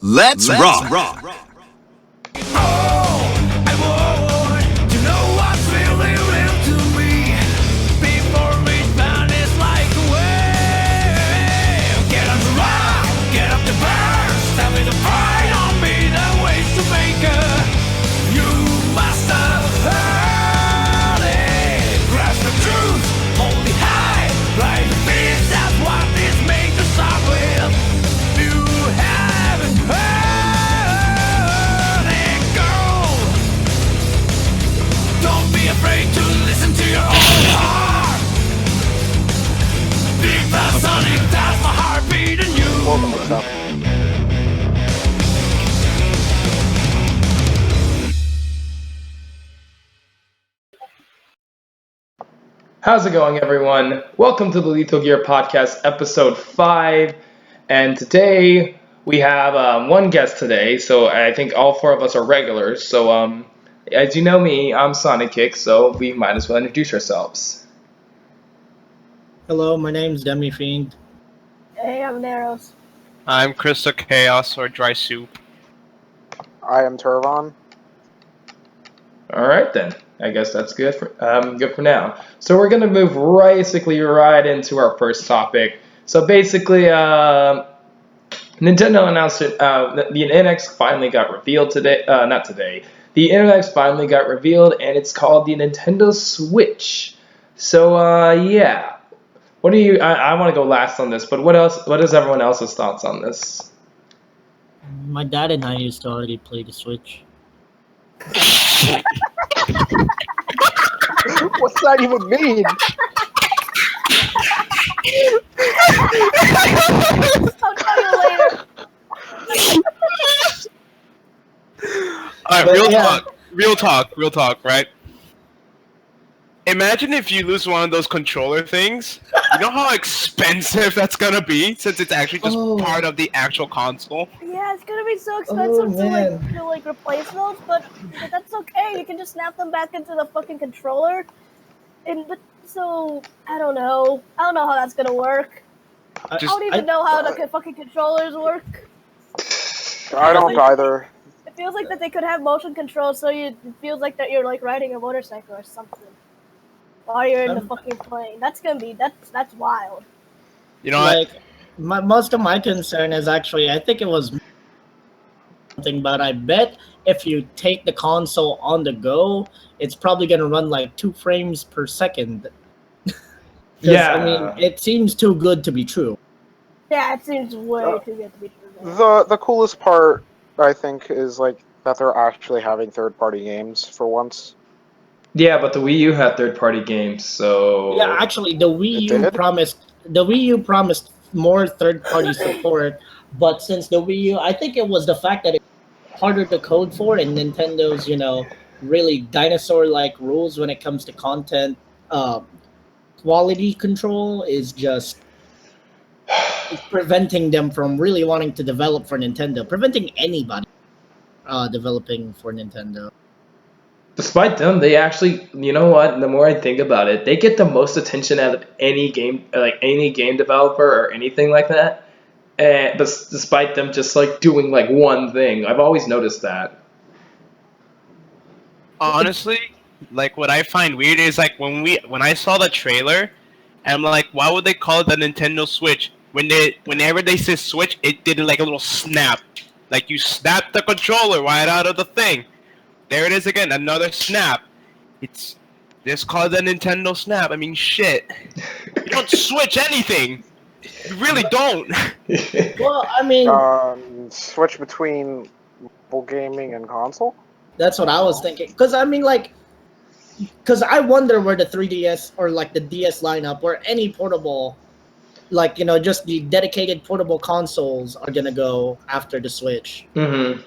Let's rock. Sonic, that's my heartbeat and you. What's up? How's it going, everyone? Welcome to the Lethal Gear Podcast, episode 5. And today we have one guest today, so I think all four of us are regulars. So, as you know me, I'm Sonickick, so we might as well introduce ourselves. Hello, my name's DMFND. Hey, I'm Narrowz. I'm Crystal Chaos or Dry Soup. I am Turvon. All right, then. I guess that's good for now. So we're gonna move right into our first topic. So basically, Nintendo announced it. The NX finally got revealed today. Not today. The NX finally got revealed, and it's called the Nintendo Switch. So yeah. What do you? I want to go last on this, but what else? What is everyone else's thoughts on this? My dad and I used to already play the Switch. What's that even mean? I'll tell you later. Alright, real talk, right? Imagine if you lose one of those controller things. You know how expensive that's gonna be, since it's actually just part of the actual console? Yeah, it's gonna be so expensive to replace those, but that's okay. You can just snap them back into the fucking controller. But I don't know. I don't know how that's gonna work. I don't even know how the fucking controllers work. I don't either. It feels like that they could have motion control, so it feels like that you're like riding a motorcycle or something while you're in the fucking plane. That's wild. You know, like most of my concern is actually, I think it was something, but I bet if you take the console on the go, it's probably gonna run like 2 frames per second. Yeah, I mean, it seems too good to be true. Yeah, it seems way too good to be true. The coolest part, I think, is like that they're actually having third-party games for once. Yeah, but the Wii U had third-party games, so Yeah, actually, the Wii U promised more third-party support, but since the Wii U, I think it was the fact that it's harder to code for, and Nintendo's, really dinosaur-like rules when it comes to content quality control is just it's preventing them from really wanting to develop for Nintendo, preventing anybody developing for Nintendo. despite them, they actually, you know what? The more I think about it, they get the most attention out of any game developer or anything like that. And despite them just like doing like one thing, I've always noticed that. honestly, like what I find weird is like when I saw the trailer, I'm like, why would they call it the Nintendo Switch? Whenever they say Switch, it did like a little snap, like you snap the controller right out of the thing. There it is again, another snap. It's just called the Nintendo Snap. I mean, shit. You don't switch anything. You really don't. Well, I mean, Switch between mobile gaming and console? that's what I was thinking. Because I wonder where the 3DS or like the DS lineup or any portable, just the dedicated portable consoles are gonna go after the Switch. Mm-hmm.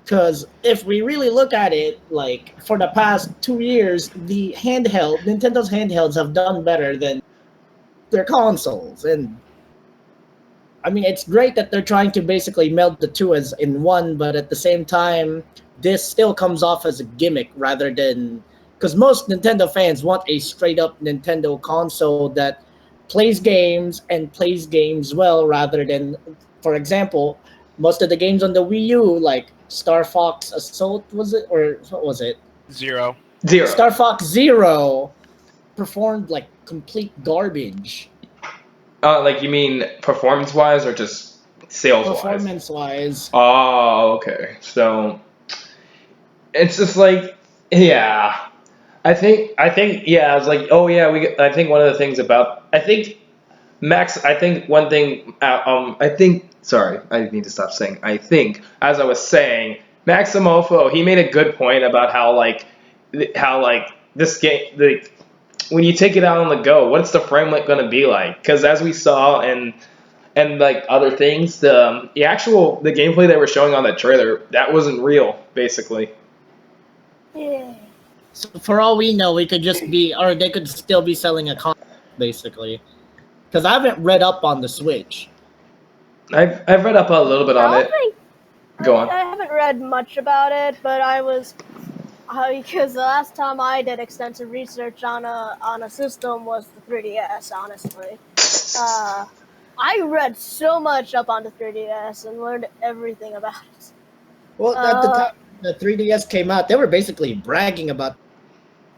Because if we really look at it, like for the past 2 years, Nintendo's handhelds have done better than their consoles, and I mean it's great that they're trying to basically meld the two as in one, but at the same time, this still comes off as a gimmick rather than because most Nintendo fans want a straight up Nintendo console that plays games well rather than for example, most of the games on the Wii U, like Star Fox Assault, was it, or what was it? 0. Star Fox Zero performed like complete garbage. Like you mean performance-wise or just sales-wise? Performance-wise. Oh, okay. So it's just like, yeah. I think, yeah. I was like, oh yeah. I think one of the things about, I think Max. I think one thing. I think. Sorry, I need to stop saying. I think, as I was saying, Maximofo. He made a good point about how this game. When you take it out on the go, what's the frame rate going to be like? Because as we saw and like other things, the gameplay they were showing on that trailer, that wasn't real, basically. Yeah. So for all we know, we could just be, or they could still be selling a console, basically. Because I haven't read up on the Switch. I've read up a little bit on it. Go on. I haven't read much about it, but because the last time I did extensive research on a system was the 3DS. Honestly, I read so much up on the 3DS and learned everything about it. Well, at the time the 3DS came out, they were basically bragging about.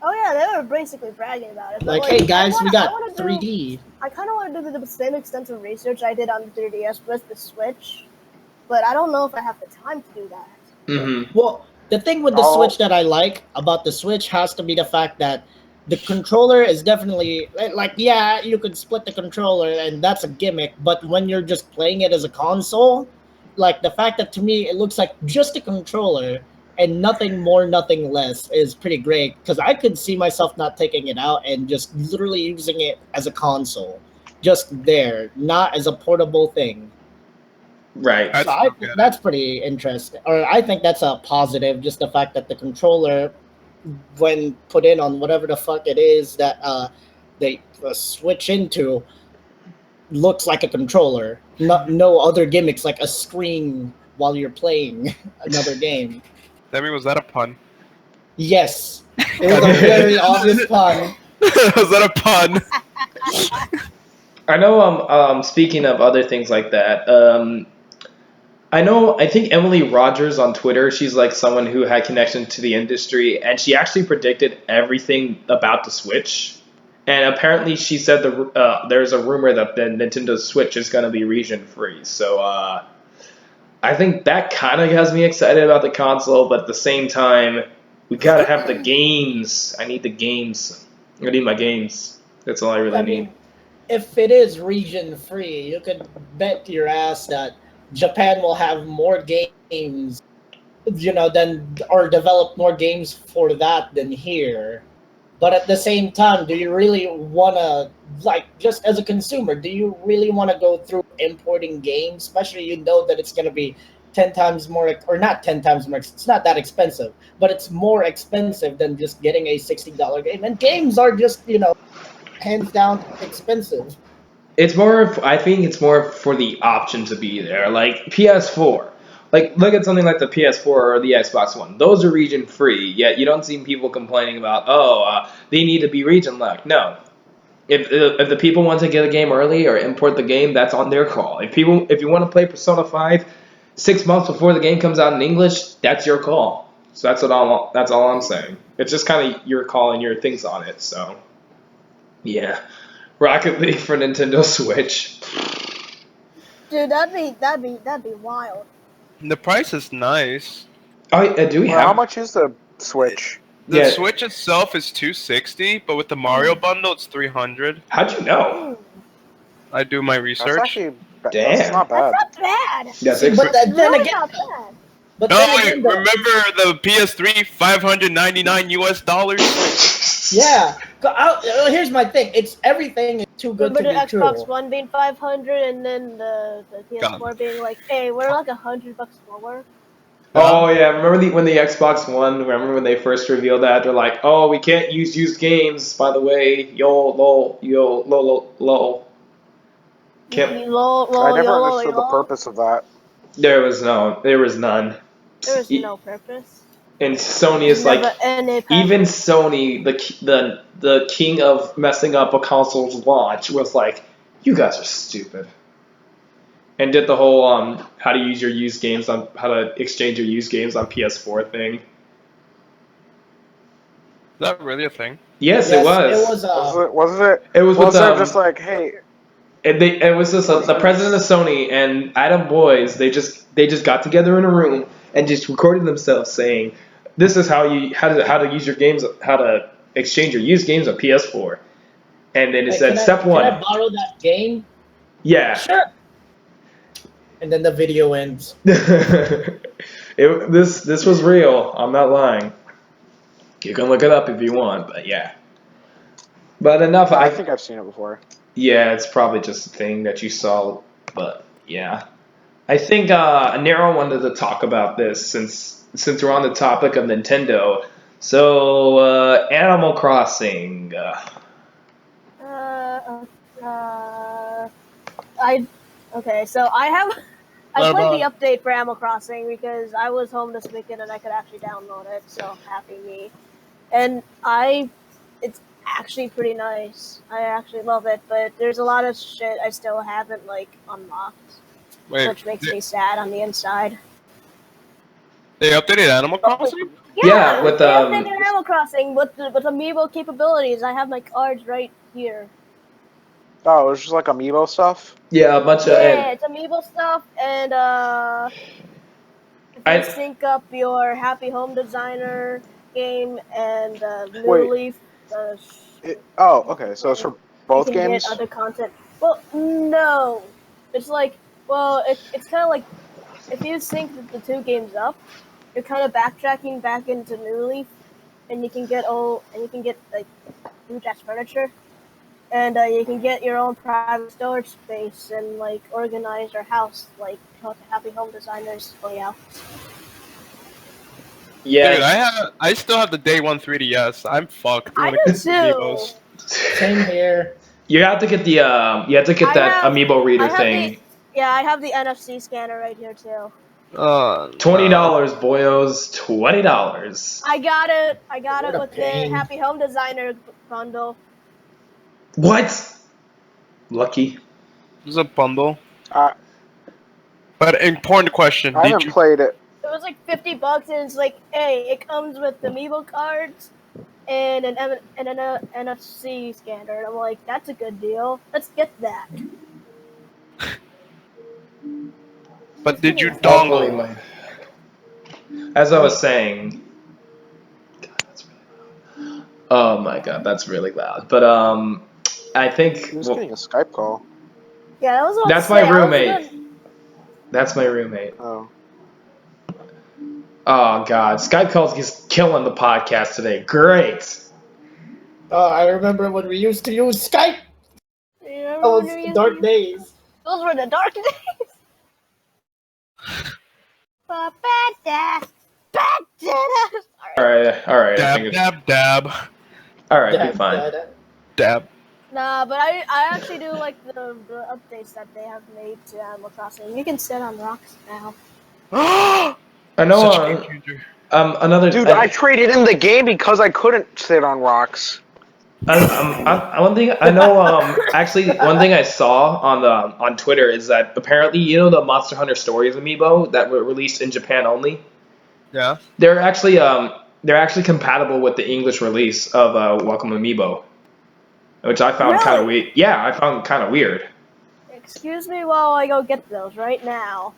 Oh yeah, they were basically bragging about it. Like, hey guys, we got 3D. I kind of want to do the same extensive research I did on the 3DS with the Switch, but I don't know if I have the time to do that. Mm-hmm. Well, the thing with the Switch that I like about the Switch has to be the fact that the controller is definitely, like, yeah, you could split the controller and that's a gimmick, but when you're just playing it as a console, like the fact that to me it looks like just a controller and nothing more, nothing less is pretty great, because I could see myself not taking it out and just literally using it as a console, just there, not as a portable thing. Right. So that's pretty interesting, or I think that's a positive. Just the fact that the controller, when put in on whatever the fuck it is that they switch into, looks like a controller. No other gimmicks like a screen while you're playing another game. Demi, was that a pun? Yes, it was a very obvious pun. Was that a pun? I know. Speaking of other things like that, I think Emily Rogers on Twitter, she's like someone who had connection to the industry, and she actually predicted everything about the Switch. And apparently she said there's a rumor that the Nintendo Switch is going to be region free. So I think that kind of has me excited about the console, but at the same time, we got to have the games. I need the games. I need my games. That's all I really need. If it is region free, you could bet your ass that Japan will have more games, or develop more games for that than here. But at the same time, do you really want to, like, just as a consumer, do you really want to go through importing games, especially you know that it's going to be 10 times more, or not 10 times more, it's not that expensive, but it's more expensive than just getting a $60 game. And games are just, hands down expensive. I think it's more for the option to be there. Like PS4. Like, look at something like the PS4 or the Xbox One. Those are region free, yet you don't see people complaining about, they need to be region locked. No. If the people want to get a game early or import the game, that's on their call. If you want to play Persona 5 6 months before the game comes out in English, that's your call. So that's all I'm saying. It's just kind of your call and your things on it. So, yeah. Rocket League for Nintendo Switch. Dude, that'd be wild. The price is nice. Oh, do we have? How much is the Switch? The Switch itself is $260, but with the Mario bundle, it's $300. How'd you know? I do my research. That's actually Damn. That's not bad. That's not bad. That's But then Really again, not bad. but No, then wait, again, though- remember the PS3, $599 US? Yeah. Here's my thing. It's everything is too good Remember to the be Xbox true. One being 500, and then the PS4 being like, hey, we're like $100 lower. Oh yeah, remember when the Xbox One? Remember when they first revealed that? They're like, "Oh, we can't use used games." By the way, lol. Can't. I never understood the purpose of that. There was none. There was no purpose. And Sony is like, even Sony, the king of messing up a console's launch, was like, "You guys are stupid." and did the whole how to use your used games on how to exchange your used games on PS4 thing. Is that really a thing? Yes, Yes, it was. it was. It was with it just like, hey, it was just the president of Sony and Adam Boyes. They just got together in a room and just recorded themselves saying, "This is how to use your games, how to exchange your used games on PS4." And then it said, "Step Can 1." I borrow that game? Yeah. Sure. And then the video ends. This was real. I'm not lying. You can look it up if you want, but yeah. But enough. I think I've seen it before. Yeah, it's probably just a thing that you saw, but yeah. I think Nero wanted to talk about this since we're on the topic of Nintendo. So Animal Crossing. So I played the update for Animal Crossing because I was home this weekend and I could actually download it. So happy me, and it's actually pretty nice. I actually love it, but there's a lot of shit I still haven't unlocked, which makes me sad on the inside. They updated Animal Crossing? Yeah, with they updated Animal Crossing with amiibo capabilities. I have my cards right here. Oh, it was just like amiibo stuff? Yeah, a bunch of. Yeah, it's amiibo stuff, and if you sync up your Happy Home Designer game and New Leaf. Okay, so it's for both you can games? get other content. Well, no. It's like, it's kind of like, if you sync the two games up, you're kind of backtracking back into New Leaf, and you can get like huge ass furniture, and you can get your own private storage space and like organize your house like how the Happy Home Designers layout. Yeah, dude, I still have the day one 3DS. I'm fucked. I do too. Same here. You have to get the that amiibo reader thing. I have the NFC scanner right here too. $20, boyos. $20. I got it with the Happy Home Designer bundle. What? Lucky. There's a bundle. But important question. I haven't played it. It was like $50, and it's like, hey, it comes with the amiibo cards and an NFC scanner. And I'm like, that's a good deal. Let's get that. But did you dongle? As I was saying, God, that's really loud. Oh my God, that's really loud. But I think Who's getting a Skype call? Yeah, that was. That's my roommate. That's my roommate. Oh. Oh God, Skype calls just killing the podcast today. Great. Oh, I remember when we used to use Skype. That was dark days. Those were the dark days. All right. Dab. All right, be fine. Dab. Nah, but I actually do like the updates that they have made to Animal Crossing. You can sit on rocks now. I know. Another dude, I traded in the game because I couldn't sit on rocks. One thing I know. Actually, one thing I saw on Twitter is that apparently, the Monster Hunter Stories amiibo that were released in Japan only. Yeah. They're actually compatible with the English release of Welcome Amiibo, which I found kind of weird. Yeah, I found kind of weird. Excuse me while I go get those right now.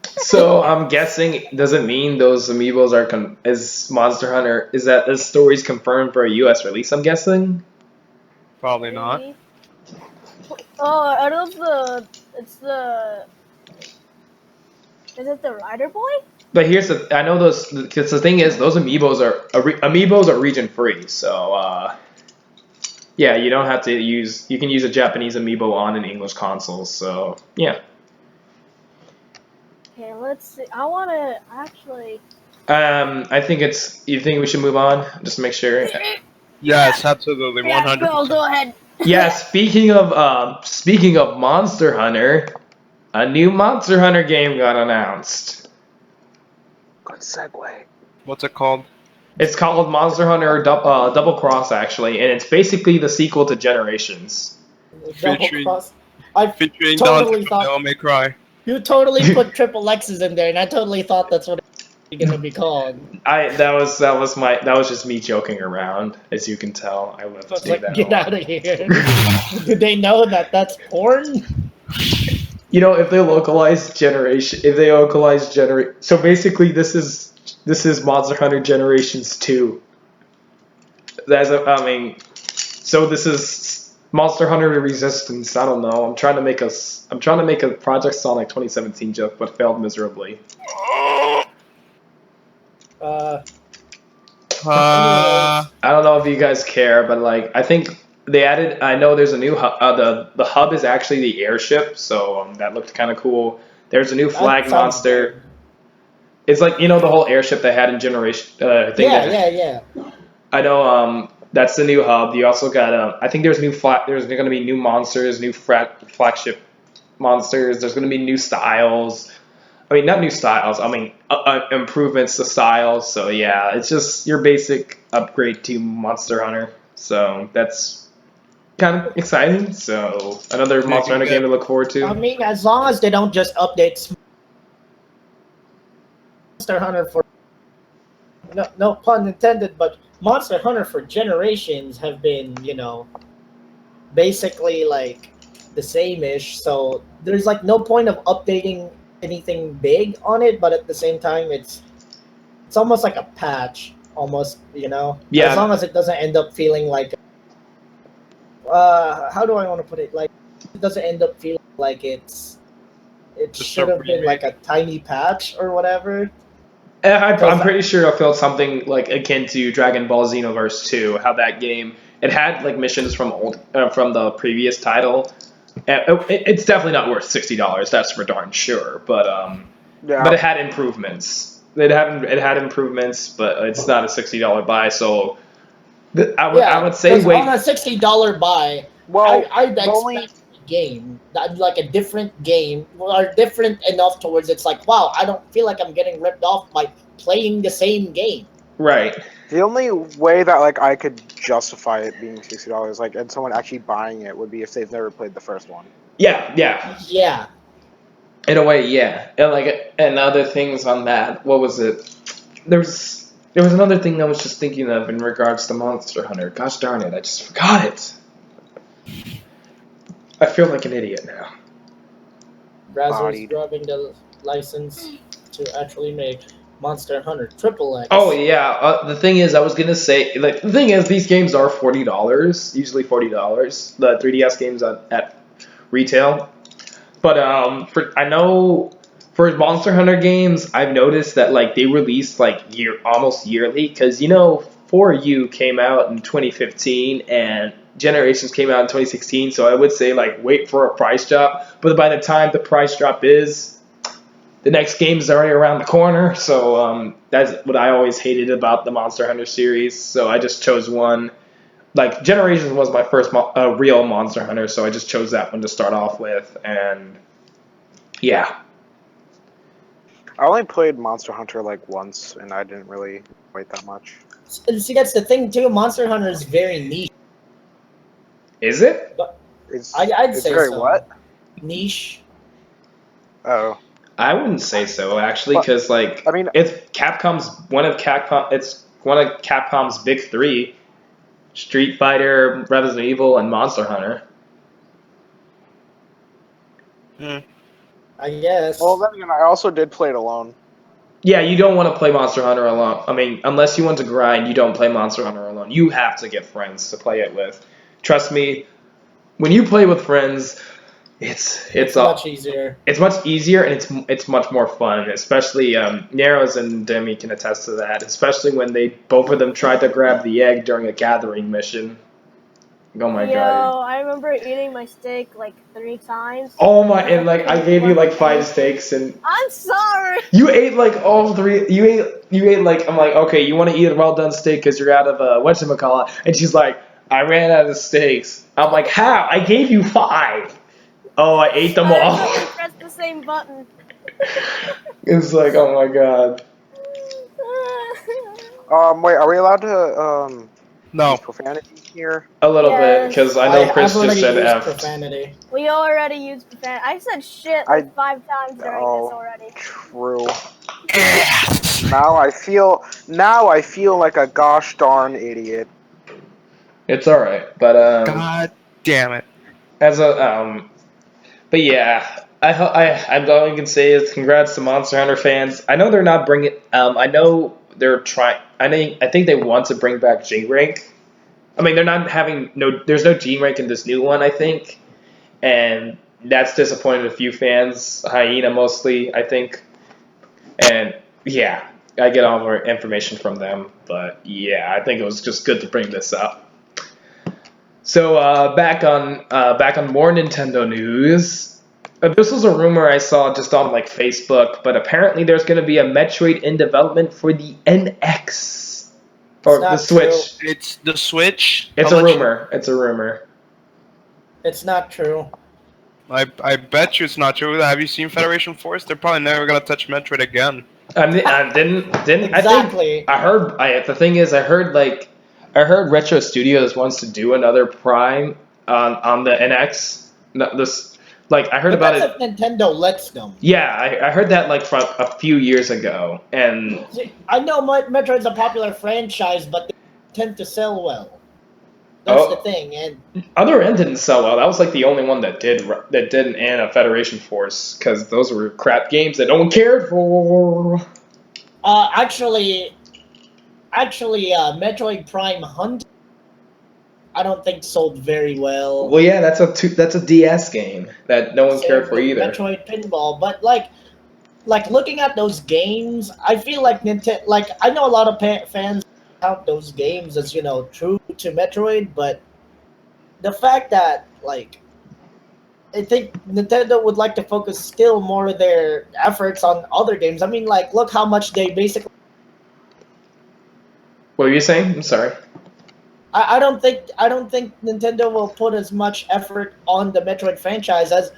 So I'm guessing, does it mean those amiibos are is Monster Hunter, is that the story's confirmed for a US release, I'm guessing? Probably not. Oh, are those is it the Rider Boy? But I know those, because the thing is, those amiibos are region free, so yeah, you don't have to you can use a Japanese amiibo on an English console, so yeah. Okay, let's see. I want to actually. I think you think we should move on, just to make sure. Yes, absolutely, 100%. Go ahead. Yeah, speaking of Monster Hunter, a new Monster Hunter game got announced. Good segue. What's it called? It's called Monster Hunter Double Cross, actually, and it's basically the sequel to Generations. Featuring- I Featuring totally Dante from thought Devil May Cry. you totally put triple X's in there, and I totally thought that's what it's gonna be called. That was just me joking around, as you can tell. I love I to was say like, that. get out of here. Do they know that that's porn? You know, if they localize so basically this is Monster Hunter Generations 2. So this is Monster Hunter Resistance. I don't know. I'm trying to make a Project Sonic 2017 joke, but failed miserably. I don't know if you guys care, but like I think they added. I know there's a new hub. The hub is actually the airship, so that looked kind of cool. There's a new flag monster. Good. It's like the whole airship they had in Generation. Yeah. I know. That's the new hub. You also got. I think there's There's going to be new monsters, new flagship monsters. There's going to be new styles. I mean, not new styles. I mean, improvements to styles. So yeah, it's just your basic upgrade to Monster Hunter. So that's kind of exciting. So another Monster Hunter game to look forward to. I mean, as long as they don't just update Monster Hunter for no pun intended, but Monster Hunter for generations have been, basically like the same-ish. So there's like no point of updating anything big on it, but at the same time it's almost like a patch almost. Yeah, as long as it doesn't end up feeling like how do I want to put it, like it doesn't end up feeling like it should have been like a tiny patch or whatever. I'm pretty sure I felt something like akin to Dragon Ball Xenoverse 2, how that game, it had like missions from the previous title. It's definitely not worth $60. That's for darn sure. But it had improvements. It had improvements, but it's not a $60 buy. So I would say wait on a $60 buy. Well, I'd expect a game like a different game or different enough towards it's like, wow, I don't feel like I'm getting ripped off by playing the same game. Right. The only way that like I could justify it being $60, like, and someone actually buying it would be if they've never played the first one. Yeah. In a way, yeah. And other things on that. What was it? There was another thing I was just thinking of in regards to Monster Hunter. Gosh darn it, I just forgot it. I feel like an idiot now. Brazzers grabbing the license to actually make Monster Hunter XXX. Oh yeah, the thing is, I was gonna say, like, the thing is, these games are $40, usually $40. The 3DS games at retail, but I know for Monster Hunter games, I've noticed that like they release like almost yearly, because 4U came out in 2015 and Generations came out in 2016. So I would say like wait for a price drop, but by the time the price drop is, the next game is already around the corner. So that's what I always hated about the Monster Hunter series. So I just chose one. Like Generations was my first real Monster Hunter, so I just chose that one to start off with, and yeah. I only played Monster Hunter like once, and I didn't really wait that much. See, that's the thing too. Monster Hunter is very niche. Is it? But It's I'd say very so. what? Niche. Oh. I wouldn't say so actually, because like, I mean, it's one of Capcom's big three: Street Fighter, Resident Evil, and Monster Hunter. I guess. Well, then again, I also did play it alone. Yeah, you don't want to play Monster Hunter alone. I mean, unless you want to grind, you don't play Monster Hunter alone. You have to get friends to play it with. Trust me, when you play with friends, it's much easier. It's much easier, and it's much more fun. Especially Narrowz and Demi can attest to that. Especially when both of them tried to grab the egg during a gathering mission. Oh my god! I remember eating my steak like 3 times. Oh my! And like I gave you like 5 steaks, and I'm sorry. you ate like all 3. You ate like, I'm like, okay, you want to eat a well done steak because you're out of whatchamacallit, and she's like, I ran out of steaks. I'm like, how? I gave you 5. Oh, I ate them all. I pressed the same button. It's like, oh my god. Wait, are we allowed to No. use profanity? here? A little bit, Yes. because I know Chris I've just already said used F. profanity. We already used profanity. I said shit like 5 times during this already. True. Now I feel like a gosh darn idiot. It's alright, but God damn it. as a but yeah, I'm all I can say is congrats to Monster Hunter fans. I know they're not bringing. I know they're trying. I think they want to bring back G rank. I mean, they're not having There's no G rank in this new one. I think, and that's disappointed a few fans. Hyena mostly, I think, and yeah, I get all more information from them. But yeah, I think it was just good to bring this up. So back on more Nintendo news. This was a rumor I saw just on like Facebook, but apparently there's going to be a Metroid in development for the NX or the Switch. True. It's the Switch. It's a rumor. It's a rumor. It's not true. I bet you it's not true. Have you seen Federation Force? They're probably never gonna touch Metroid again. Exactly. The thing is, I heard Retro Studios wants to do another Prime on the NX. No, I heard about that's it. if Nintendo lets them. Yeah, I heard that like from a few years ago, and See, I know Metroid's a popular franchise, but they tend to sell well. That's the thing, and Other End didn't sell well. That was like the only one that didn't, and a Federation Force, because those were crap games that no one cared for. actually, Metroid Prime Hunt, I don't think sold very well. Well, yeah, that's a DS game that no one cared for either. Metroid Pinball, but like looking at those games, I feel like Nintendo. Like I know a lot of fans count those games as true to Metroid, but the fact that I think Nintendo would like to focus still more of their efforts on other games. I mean, look how much they basically. What were you saying? I'm sorry. I don't think Nintendo will put as much effort on the Metroid franchise as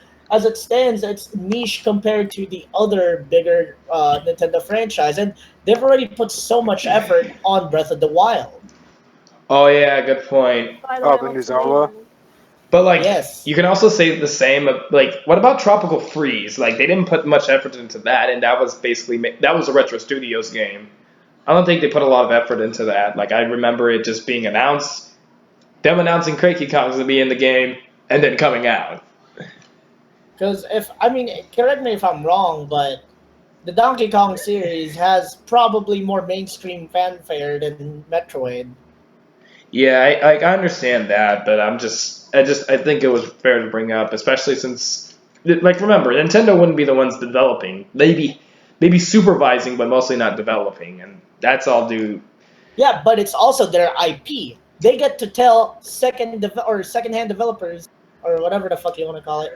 it stands. It's niche compared to the other bigger Nintendo franchise, and they've already put so much effort on Breath of the Wild. Oh yeah, good point. The new Zelda. But yes. You can also say the same of what about Tropical Freeze? They didn't put much effort into that, and that was basically that was a Retro Studios game. I don't think they put a lot of effort into that. I remember it just being announced, them announcing Cranky Kong's to be in the game, and then coming out. Because correct me if I'm wrong, but the Donkey Kong series has probably more mainstream fanfare than Metroid. Yeah, I understand that, but I think it was fair to bring up, especially since remember, Nintendo wouldn't be the ones developing. They'd be supervising, but mostly not developing, and that's all due. Yeah, but it's also their IP. They get to tell second-hand developers, or whatever the fuck you want to call it.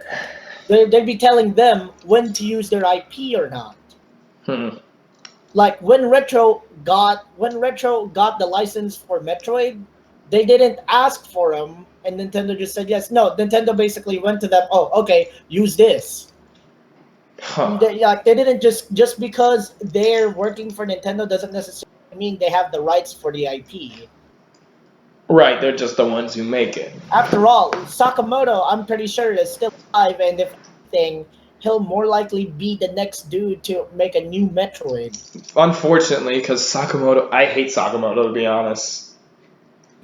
They'd be telling them when to use their IP or not. Like when Retro got the license for Metroid, they didn't ask for them, and Nintendo just said yes. No, Nintendo basically went to them. Oh, okay, use this. They didn't just because they're working for Nintendo doesn't necessarily mean they have the rights for the IP. Right, they're just the ones who make it. After all, Sakamoto, I'm pretty sure, is still alive, and if anything, he'll more likely be the next dude to make a new Metroid. Unfortunately, because Sakamoto, I hate Sakamoto, to be honest.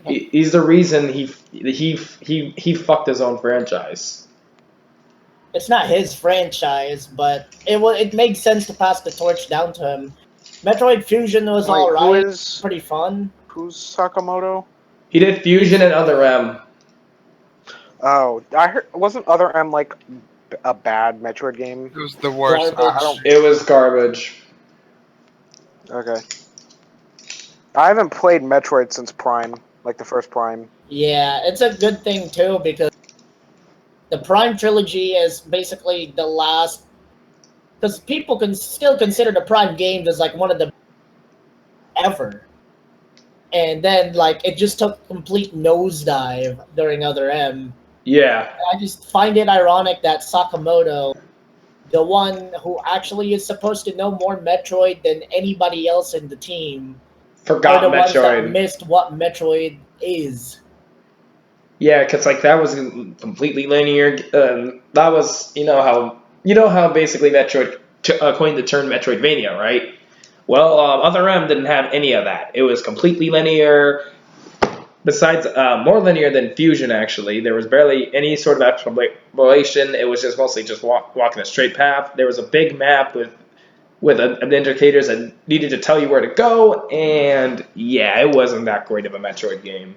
He's the reason he fucked his own franchise. It's not his franchise, but it makes sense to pass the torch down to him. Metroid Fusion was alright, pretty fun. Who's Sakamoto? He did Fusion and Other M. Oh, I heard. Wasn't Other M a bad Metroid game? It was the worst. It was garbage. Okay. I haven't played Metroid since Prime, the first Prime. Yeah, it's a good thing too because the Prime trilogy is basically the last. Because people can still consider the Prime games as one of the ever. And then it just took complete nosedive during Other M. Yeah. I just find it ironic that Sakamoto, the one who actually is supposed to know more Metroid than anybody else in the team, forgot are the Metroid. ones that missed what Metroid is. Yeah, because like that was completely linear. That was you know how basically Metroid coined the term Metroidvania, right? Well, Other M didn't have any of that. It was completely linear. Besides, more linear than Fusion actually. There was barely any sort of exploration. It was just mostly just walking a straight path. There was a big map with indicators that needed to tell you where to go, and yeah, it wasn't that great of a Metroid game.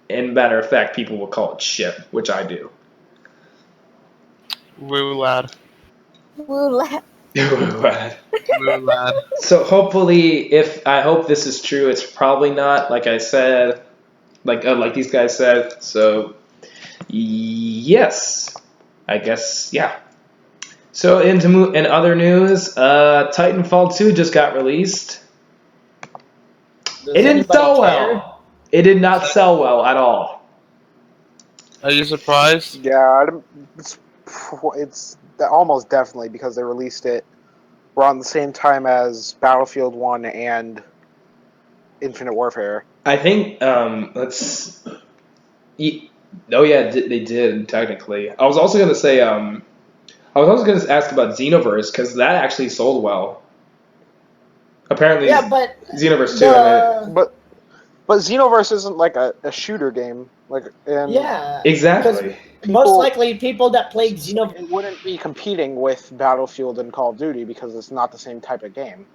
And matter of fact, people will call it shit, which I do. Woo lad. Woo, laugh. Woo lad. So hopefully, if I hope this is true, it's probably not. Like I said, like these guys said. So yes, I guess yeah. So in other news, Titanfall 2 just got released. Does It didn't anybody sell care? well. It did not sell well at all. Are you surprised? Yeah, it's almost definitely because they released it around the same time as Battlefield 1 and Infinite Warfare. I think let's. Oh yeah, they did technically. I was also gonna say I was also gonna ask about Xenoverse because that actually sold well. Apparently, Yeah, but Xenoverse 2. I mean, But Xenoverse isn't like a shooter game. And yeah, exactly. because most likely people that played Xenoverse. it wouldn't be competing with Battlefield and Call of Duty because it's not the same type of game.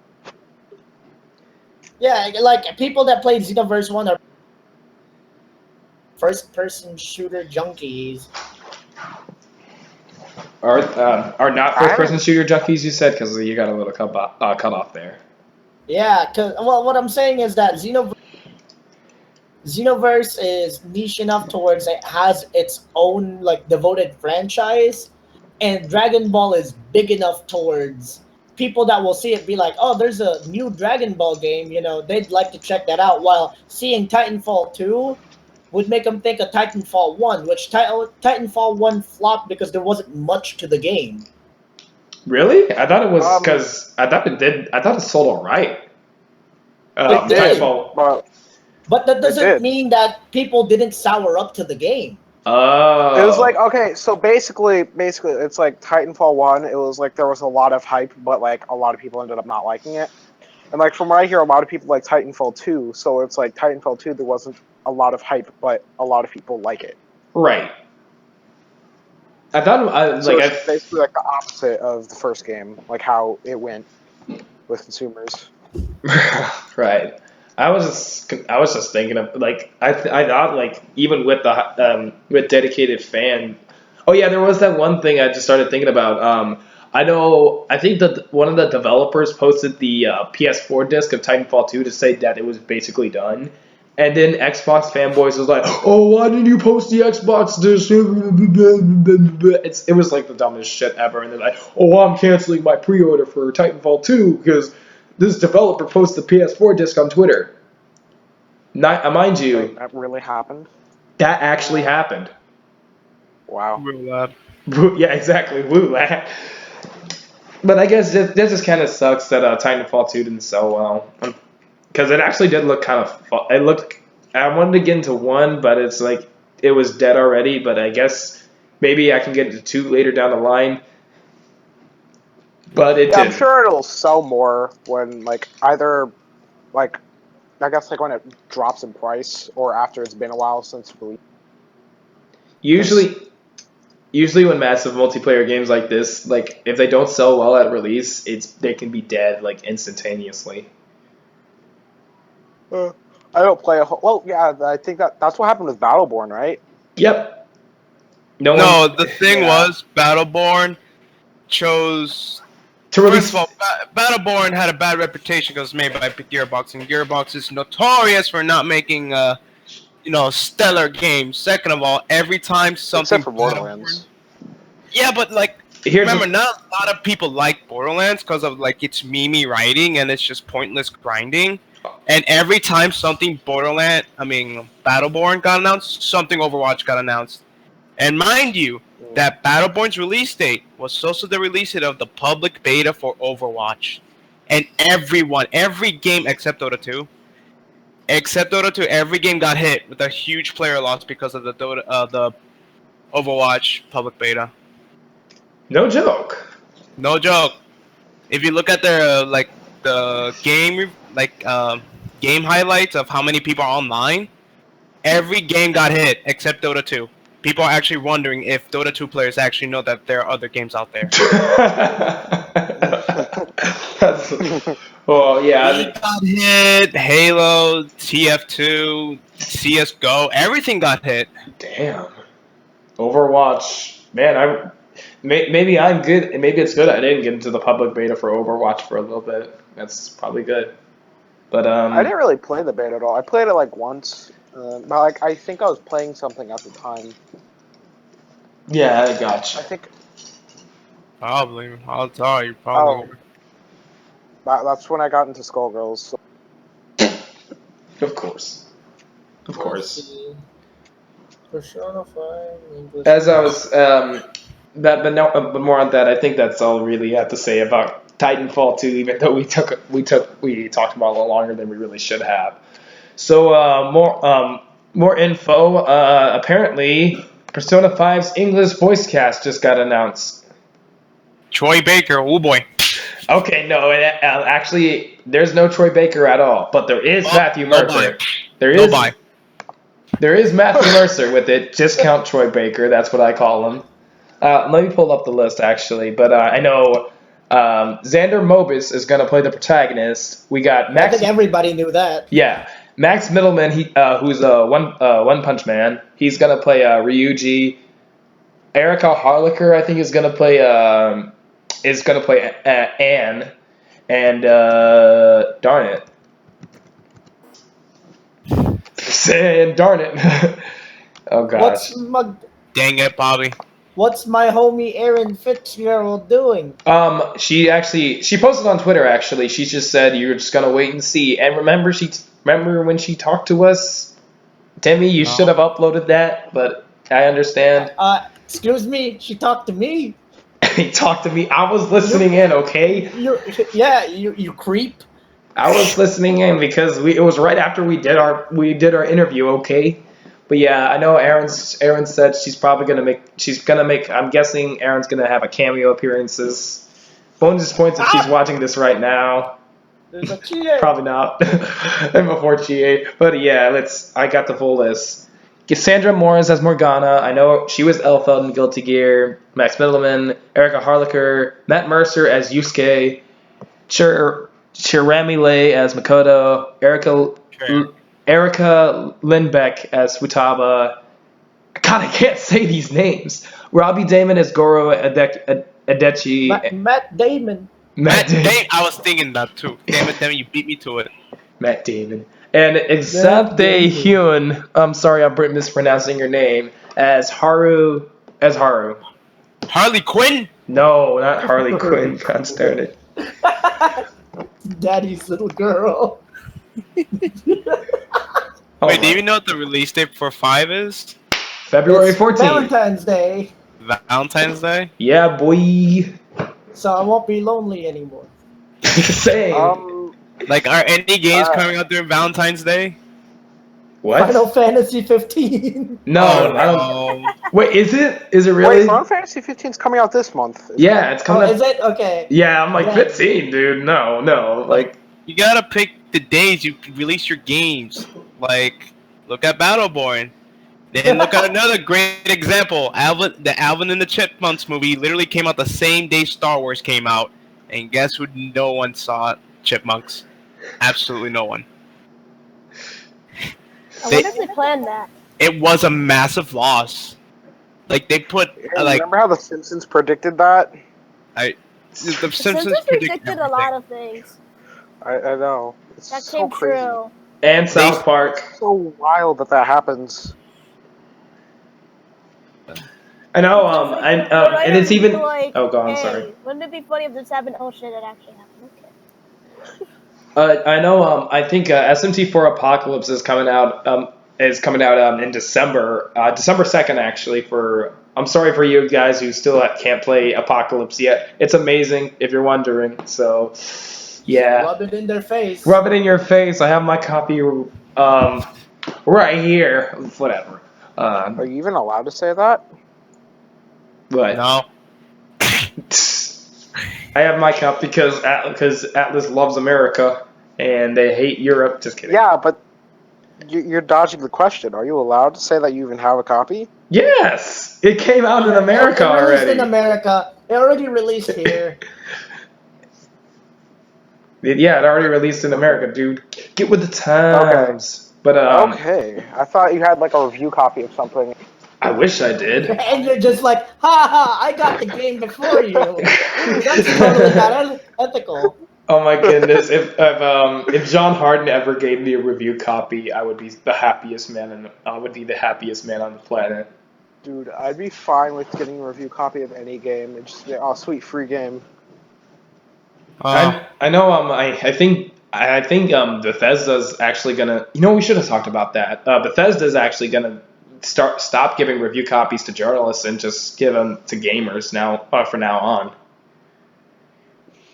Yeah, like people that played Xenoverse 1 are first-person shooter junkies. Are not first person shooter junkies? You said because you got a little cut off there. Yeah, cause what I'm saying is that Xenoverse is niche enough towards it has its own like devoted franchise, and Dragon Ball is big enough towards people that will see it be like, oh, there's a new Dragon Ball game, they'd like to check that out. While seeing Titanfall 2 would make them think of Titanfall 1, which Titanfall 1 flopped because there wasn't much to the game. Really? I thought it was because I thought it did. I thought it sold all right. It did. Titanfall. But that doesn't mean that people didn't sour up to the game. Oh. It was like, okay, so basically, it's like Titanfall 1, it was like there was a lot of hype, but like a lot of people ended up not liking it. And like from what I hear, a lot of people like Titanfall 2, so it's like Titanfall 2, there wasn't a lot of hype, but a lot of people like it. Right. I thought it's basically like the opposite of the first game, like how it went with consumers. Right. I was just thinking of like I thought like even with the with dedicated fan. Oh yeah, there was that one thing I just started thinking about. I think that one of the developers posted the PS4 disc of Titanfall 2 to say that it was basically done. And then Xbox fanboys was like, "Oh, why didn't you post the Xbox disc?" It was like the dumbest shit ever. And they're like, "Oh, I'm canceling my pre-order for Titanfall 2 because this developer posted the PS4 disc on Twitter." Mind you, Wait, that really happened? That actually happened. Wow. Woo lad. Yeah, exactly. Woo lad. But I guess this just kind of sucks that Titanfall 2 didn't sell well. Because it actually did look kind of fun. I wanted to get into 1, but it's like it was dead already. But I guess maybe I can get into 2 later down the line. But it didn't. I'm sure it'll sell more when either I guess when it drops in price or after it's been a while since release. Usually when massive multiplayer games like this, if they don't sell well at release, they can be dead instantaneously. I don't play a whole... Well, yeah, I think that's what happened with Battleborn, right? Yep. The thing was, Battleborn chose... First of all, Battleborn had a bad reputation because it was made by Gearbox, and Gearbox is notorious for not making, stellar games. Second of all, every time something... Except for Borderlands. Yeah, but, remember, not a lot of people like Borderlands because of, its meme writing and it's just pointless grinding. And every time something Battleborn got announced, something Overwatch got announced. And mind you, that Battleborn's release date was also the release date of the public beta for Overwatch. And every game except Dota 2, Except Dota 2, every game got hit with a huge player loss because of the the Overwatch public beta. No joke. No joke. If you look at their the game highlights of how many people are online, every game got hit except Dota 2. People are actually wondering if Dota 2 players actually know that there are other games out there. That's, well, yeah. League got hit, Halo, TF2, CS:GO, everything got hit. Damn. Overwatch, man. Maybe I'm good. Maybe it's good I didn't get into the public beta for Overwatch for a little bit. That's probably good. But I didn't really play the beta at all. I played it like once, but like I think I was playing something at the time. yeah, I gotcha. I think Probably. I'll tell you. Probably. that's when I got into Skullgirls. So. Of course. Of course. Persona 5 English. As I was, but more on that. I think that's all we really have to say about Titanfall 2. Even though we talked about it a little longer than we really should have. So more info. Apparently, Persona 5's English voice cast just got announced. Troy Baker. Oh boy. Okay, no, actually, there's no Troy Baker at all, but there is Matthew Mercer. There is Matthew Mercer with it. Just count Troy Baker. That's what I call him. Let me pull up the list, actually. But I know Xander Mobus is going to play the protagonist. We got Max. I think everybody knew that. Yeah. Max Middleman, who's a One Punch Man. He's going to play Ryuji. Erica Harlicker, I think, is going to play Anne. And darn it. And darn it. Oh gosh. Dang it, Bobby. What's my homie Aaron Fitzgerald doing? She posted on Twitter, actually. She just said you're just gonna wait and see. And remember when she talked to us? Timmy, you should have uploaded that, but I understand. Excuse me, she talked to me. He talked to me. I was listening in, okay? You creep. I was listening in because it was right after we did our interview, okay? But yeah, I know Aaron said she's gonna make I'm guessing Aaron's gonna have a cameo appearances. Bonus points if she's watching this right now. There's a Chie. Probably not. And before Chie. But yeah, I got the full list. Cassandra Morris as Morgana. I know she was Elfeld in Guilty Gear. Max Middleman, Erica Harlicker, Matt Mercer as Yusuke, Chirami Lei as Makoto, Erica Lindbeck as Futaba. God, I can't say these names. Robbie Damon as Goro Adechi. Matt Damon. Matt Damon. I was thinking that too. Damn it, you beat me to it. Matt Damon. And Exapte Hyun, I'm sorry I'm mispronouncing your name, as Haru. Harley Quinn? No, not Harley Quinn. God darn it. Daddy's little girl. Wait, do you know what the release date for 5 is? February It's 14th. Valentine's Day. Valentine's Day? Yeah, boy. So I won't be lonely anymore. Same. Like, are any games coming out during Valentine's Day? What? Final Fantasy 15. No, I don't. Wait, is it? Is it really? Wait, Final Fantasy 15 is coming out this month. Yeah, it's coming. Is it? Okay. Yeah, I'm like Yeah. 15, dude. No, like. You gotta pick the days you release your games. Like, look at Battleborn. Then look at another great example. The Alvin and the Chipmunks movie literally came out the same day Star Wars came out. And guess who? No one saw it? Chipmunks. Absolutely no one. I wonder if they planned that. It was a massive loss. Like, they put remember how the Simpsons predicted that? the The Simpsons predicted a lot of things. I know. It's That so came crazy. true. And South Park. It's so wild that happens. I know. And it's even. Like, Oh, go on. hey, Sorry. Wouldn't it be funny if this happened? Oh shit, it actually happened. Okay. I know. I think SMT4 Apocalypse is coming out. In December. December 2nd, actually. I'm sorry for you guys who still can't play Apocalypse yet. It's amazing, if you're wondering. So, yeah. Rub it in their face. Rub it in your face. I have my copy Right here. Whatever. Are you even allowed to say that? But No. I have my cup because Atlas loves America and they hate Europe. Just kidding. Yeah, but you're dodging the question. Are you allowed to say that you even have a copy? Yes, it came out in America It released already. in America. It already released here. Yeah, it already released in America, dude. Get with the times. But Okay, I thought you had like a review copy of something. I wish I did. And you're just like, ha ha, I got the game before you. That's totally not ethical. Oh my goodness! If John Harden ever gave me a review copy, I would be the happiest man, and I would be the happiest man on the planet. Dude, I'd be fine with getting a review copy of any game. It's just oh, sweet free game. I know. I think Bethesda's actually gonna. You know, we should have talked about that. Bethesda's actually gonna stop giving review copies to journalists and just give them to gamers now. From now on.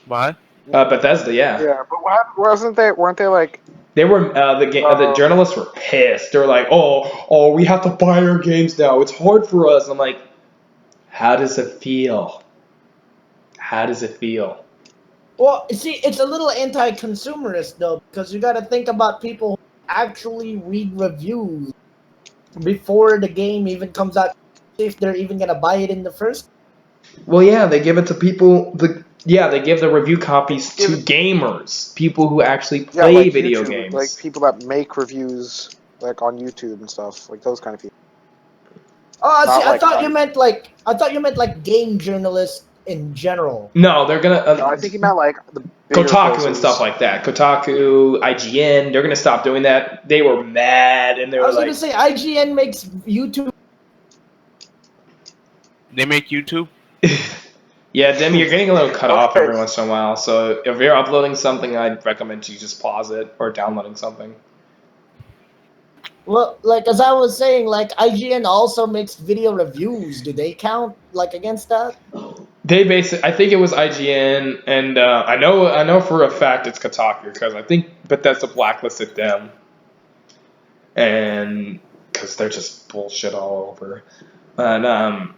What? Bethesda, yeah. Yeah, but weren't they like? They were the journalists were pissed. They were like, "Oh, we have to buy our games now. It's hard for us." I'm like, "How does it feel? How does it feel?" Well, see, it's a little anti-consumerist though, because you got to think about people who actually read reviews before the game even comes out, if they're even gonna buy it in the first. Well, yeah, they give it to people. They give the review copies to gamers, people who actually play like video YouTube, games, like people that make reviews, like on YouTube and stuff, like those kind of people. Oh, see, Not I thought like you meant like game journalists in general. No, they're gonna. No, I think you meant like the bigger Kotaku places. and stuff like that. Kotaku, IGN, they're gonna stop doing that. They were mad and they I were was like, gonna say IGN makes YouTube. They make YouTube? "Yeah, Demi, you're getting a little cut off Okay. every once in a while. So if you're uploading something, I'd recommend you just pause it or downloading something." Well, like as I was saying, like IGN also makes video reviews. Do they count like against that? They I think it was IGN, and I know for a fact it's Kotaku because I think Bethesda blacklisted them, and because they're just bullshit all over. And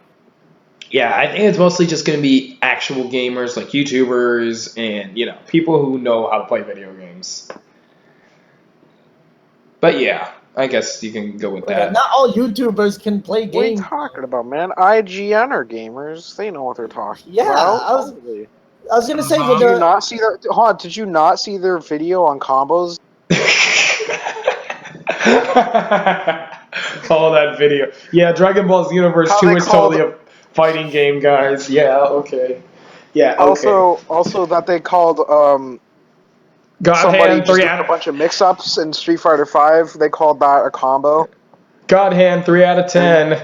yeah, I think it's mostly just going to be actual gamers like YouTubers and people who know how to play video games. But yeah, I guess you can go with that. Not all YouTubers can play What are you games. talking about, man? IGN are gamers. They know what they're talking Yeah, about. I was gonna say with Did you the not see their? Hold on, did you not see their video on combos? Oh, that video. Yeah, Dragon Ball Xenoverse How 2 they is called- totally a fighting game, guys. Yeah, okay. Yeah, okay. Also that they called God somebody Hand just 3 doing out a of bunch of mix-ups in Street Fighter V. They called that a combo. God Hand 3 out of 10.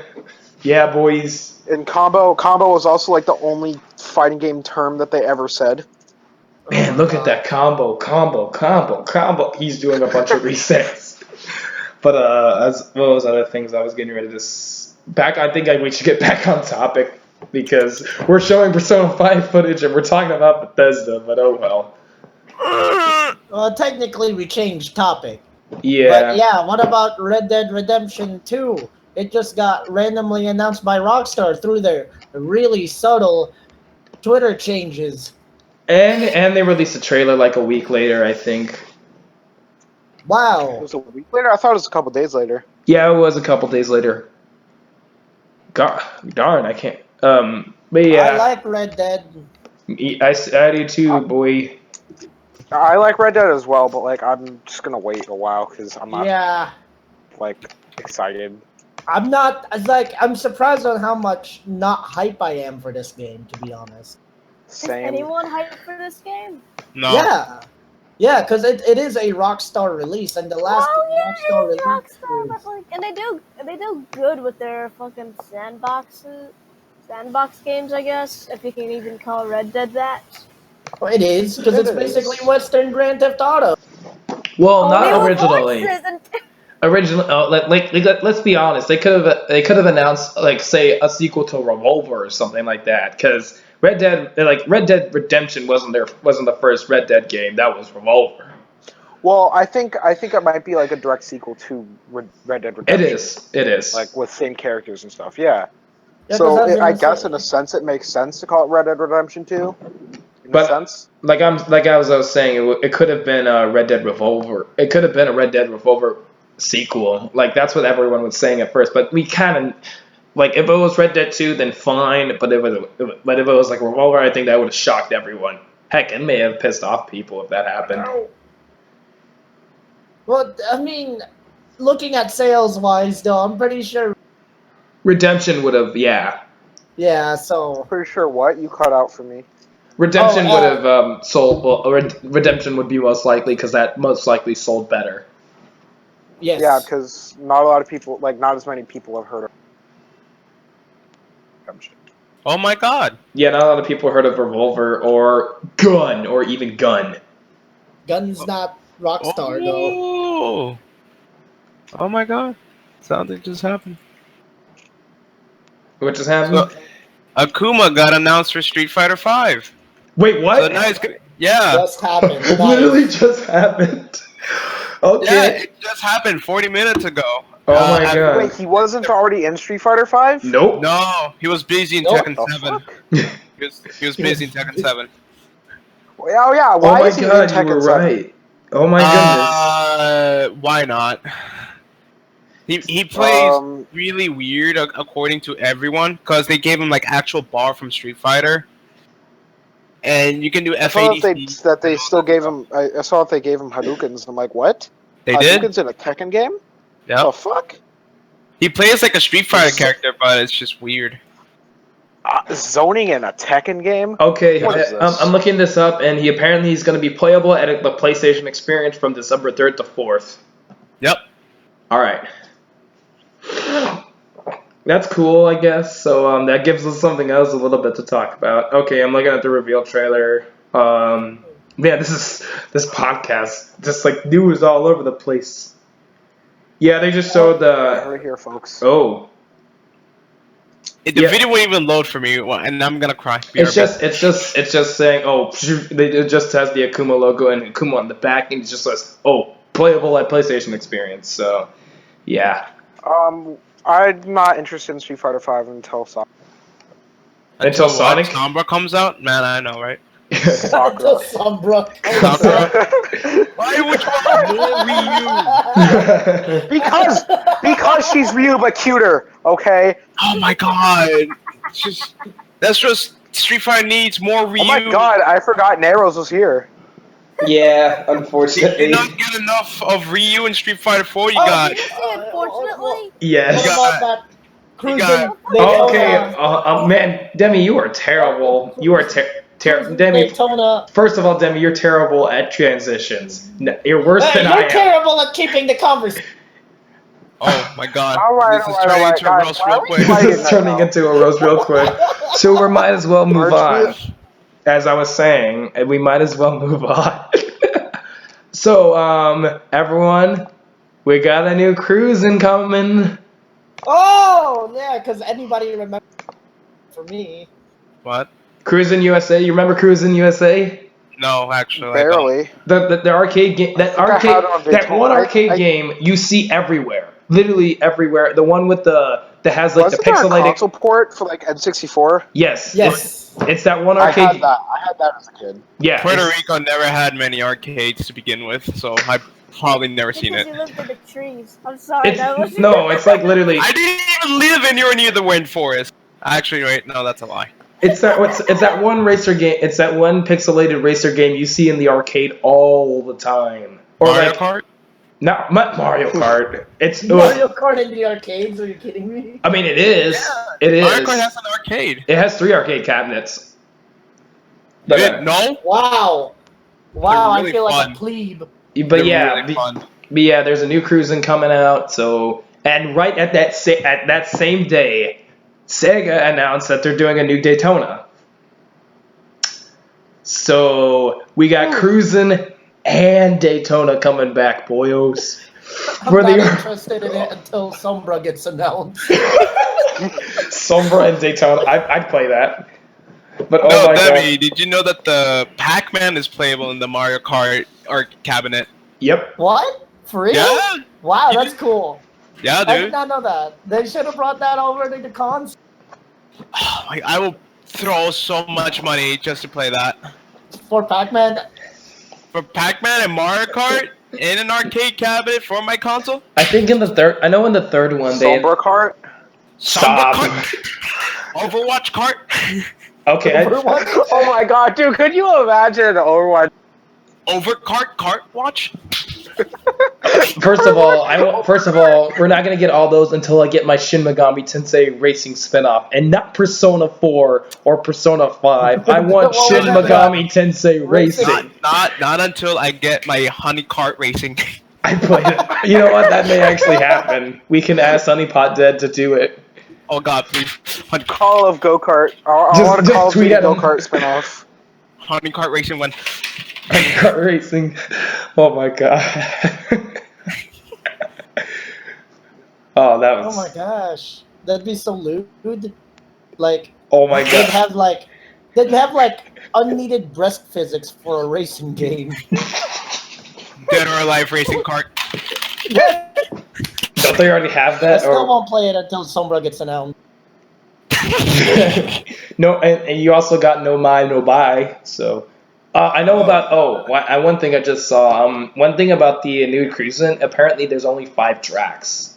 Yeah, boys. And combo was also like the only fighting game term that they ever said. Man, look at that combo. He's doing a bunch of resets. But as well as other things, I was getting ready to I think we should get back on topic because we're showing Persona 5 footage and we're talking about Bethesda. But oh well. well, technically we changed topic. Yeah. But yeah, what about Red Dead Redemption 2? It just got randomly announced by Rockstar through their really subtle Twitter changes. And they released a trailer like a week later, I think. It Wow. was a week later. I thought it was a couple days later. Yeah, it was a couple days later. God darn, I can't. But yeah, I like Red Dead. I do too, boy. I like Red Dead as well, but like I'm just gonna wait a while because I'm not Yeah. like excited. I'm surprised on how much not hype I am for this game, to be honest. Same. Is anyone hyped for this game? No. Yeah. Yeah, because it is a Rockstar release, and the last Rockstar it is release. Rockstar, but like, and they do good with their fucking sandbox games, I guess, if you can even call Red Dead that. Well, it is, because it's basically Western Grand Theft Auto. Well, Only not with originally. horses and- Let's be honest. They could have announced like say a sequel to Revolver or something like that. Because Red Dead Redemption wasn't the first Red Dead game. That was Revolver. Well, I think it might be like a direct sequel to Red Dead Redemption. It is. Like with same characters and stuff. Yeah. Yeah, 'cause So that's I gonna guess say- in a sense it makes sense to call it Red Dead Redemption 2. In But- a sense. Like I was saying, it could have been a Red Dead Revolver. It could have been a Red Dead Revolver sequel. Like that's what everyone was saying at first. But we kind of like if it was Red Dead 2, then fine. But if it was like Revolver, I think that would have shocked everyone. Heck, it may have pissed off people if that happened. Well, I mean, looking at sales wise, though, I'm pretty sure. Redemption would have, yeah. Yeah, so Pretty sure what you cut out for me. Redemption Oh, would have sold. Well, Redemption would be most likely because that most likely sold better. yes. Yeah, because not a lot of people, like not as many people have heard of Redemption. Oh my god. Yeah, not a lot of people heard of Revolver or Gun or even Gun. Gun's not Rockstar though. Oh. Oh my god. Something just happened. What just happened? So, Akuma got announced for Street Fighter 5. Wait, what? So now he's gonna, yeah. Just happened. It Nice. literally just happened. Yeah, Okay. it just happened 40 minutes ago. Oh my god. Wait, he wasn't already in Street Fighter 5? Nope. No, he was busy in Nope. Tekken The 7. fuck? He was busy in Tekken 7. Oh yeah, Oh why my is he in god, you Tekken were 7? right. Oh my goodness. Why not? He plays Um, really weird according to everyone because they gave him like actual bar from Street Fighter, and you can do I saw FADC. that they still gave him. I saw that they gave him Hadoukens. I'm like, what? They did. Hadoukens in a Tekken game? Yeah. The fuck? He plays like a Street Fighter character, but it's just weird. Zoning in a Tekken game? Okay, What is this? I'm looking this up, and he's going to be playable at the PlayStation Experience from December 3rd to 4th. Yep. All right. That's cool, I guess. So that gives us something else a little bit to talk about. Okay, I'm looking at the reveal trailer. Man, this podcast just like news all over the place. Yeah, they just showed Right here, folks. Oh, The Yeah. video won't even load for me, and I'm gonna cry. it's just saying it just has the Akuma logo and Akuma on the back, and it just says playable at PlayStation Experience. So yeah. I'm not interested in Street Fighter 5 until Sonic. Until Sonic? Sombra comes out? Man, I know, right? Until Sombra. Sombra? Why would you Wii because she's Ryu but cuter, okay? Oh my god. That's just Street Fighter needs more Ryu. Oh my god, I forgot Narrowz was here. Yeah, You unfortunately. did not get enough of Ryu in Street Fighter 4, you Oh, got. Unfortunately, Yes. What about that Crus'n? got- Oh, okay, man, Demi, you are terrible. You are Demi. Daytona. First of all, Demi, you're terrible at transitions. You're worse Hey, than I you're am. terrible at keeping the conversation. Oh my god. Alright, This is alright, turning alright, into a guys, roast why real are we quick. fighting? It's turning into a roast real quick. So we might as well move on. Merge As I was saying, we might as well move on. So, everyone, we got a new Crus'n coming. Oh, yeah, because anybody remember for me. What? Crus'n USA. You remember Crus'n USA? No, actually. I don't. Barely. The arcade game, I had it on that Daytona. one arcade I- game you see everywhere, literally everywhere. The one with that has like Wasn't the there a pixelated. console port for like N64? Yes, Yes. it's that one I arcade. had that as a kid. Yeah, Puerto it's- Rico never had many arcades to begin with, so I've probably never seen because it. you lived in the trees. I'm sorry. That was no, it's like literally. I didn't even live anywhere near the wind forest. Actually, wait, no, that's a lie. It's that one racer game. It's that one pixelated racer game you see in the arcade all the time. Or Mario like Kart? not Mario Kart. Mario Kart in the arcades? Are you kidding me? I mean, it is. It is. Mario Kart has an arcade. It has 3 arcade cabinets. You didn't know? Wow. Wow, They're really I feel like fun. a plebe. But They're yeah, really fun. but yeah, there's a new Crus'n coming out. So, and right at that same day, Sega announced that they're doing a new Daytona. So we got Crus'n and Daytona coming back, boyos. I'm For not the interested in it until Sombra gets announced. Sombra and Daytona, I'd play that. But No, oh my Debbie, did you know that the Pac-Man is playable in the Mario Kart cabinet? Yep. What? For real? Yeah. Wow, that's cool. Yeah, I did dude. not know that. They should have brought that over to the cons. Like, I will throw so much money just to play that. For Pac-Man. For Pac-Man and Mario Kart in an arcade cabinet for my console. I think in the third one they Sombra Kart. Sombra Stop. Kart. Overwatch Kart. Okay. Oh my god, dude! Could you imagine Overwatch? Kart Watch. First of all, we're not gonna get all those until I get my Shin Megami Tensei Racing spinoff, and not Persona 4 or Persona 5. I want What Shin was that? Megami Tensei Racing. Not until I get my Honey Kart Racing. I played it. You know what? That may actually happen. We can ask Honeypot Dead to do it. Oh god, please. Call of Go Kart. I Just- want to just Call of tweet Duty at Go him. Kart spinoff. Honey Kart Racing one. Kart racing. Oh my god. Oh, that was. Oh my gosh, that'd be so lewd. Like, Oh my they'd god. have like unneeded breast physics for a racing game. Dead or Alive Racing Kart. Don't they already have I that? still Or won't play it until Sombra gets announced. no, and you also got No Mai No Buy. So I know about. One thing I just saw. One thing about the new Crus'n. Apparently, there's only 5 tracks.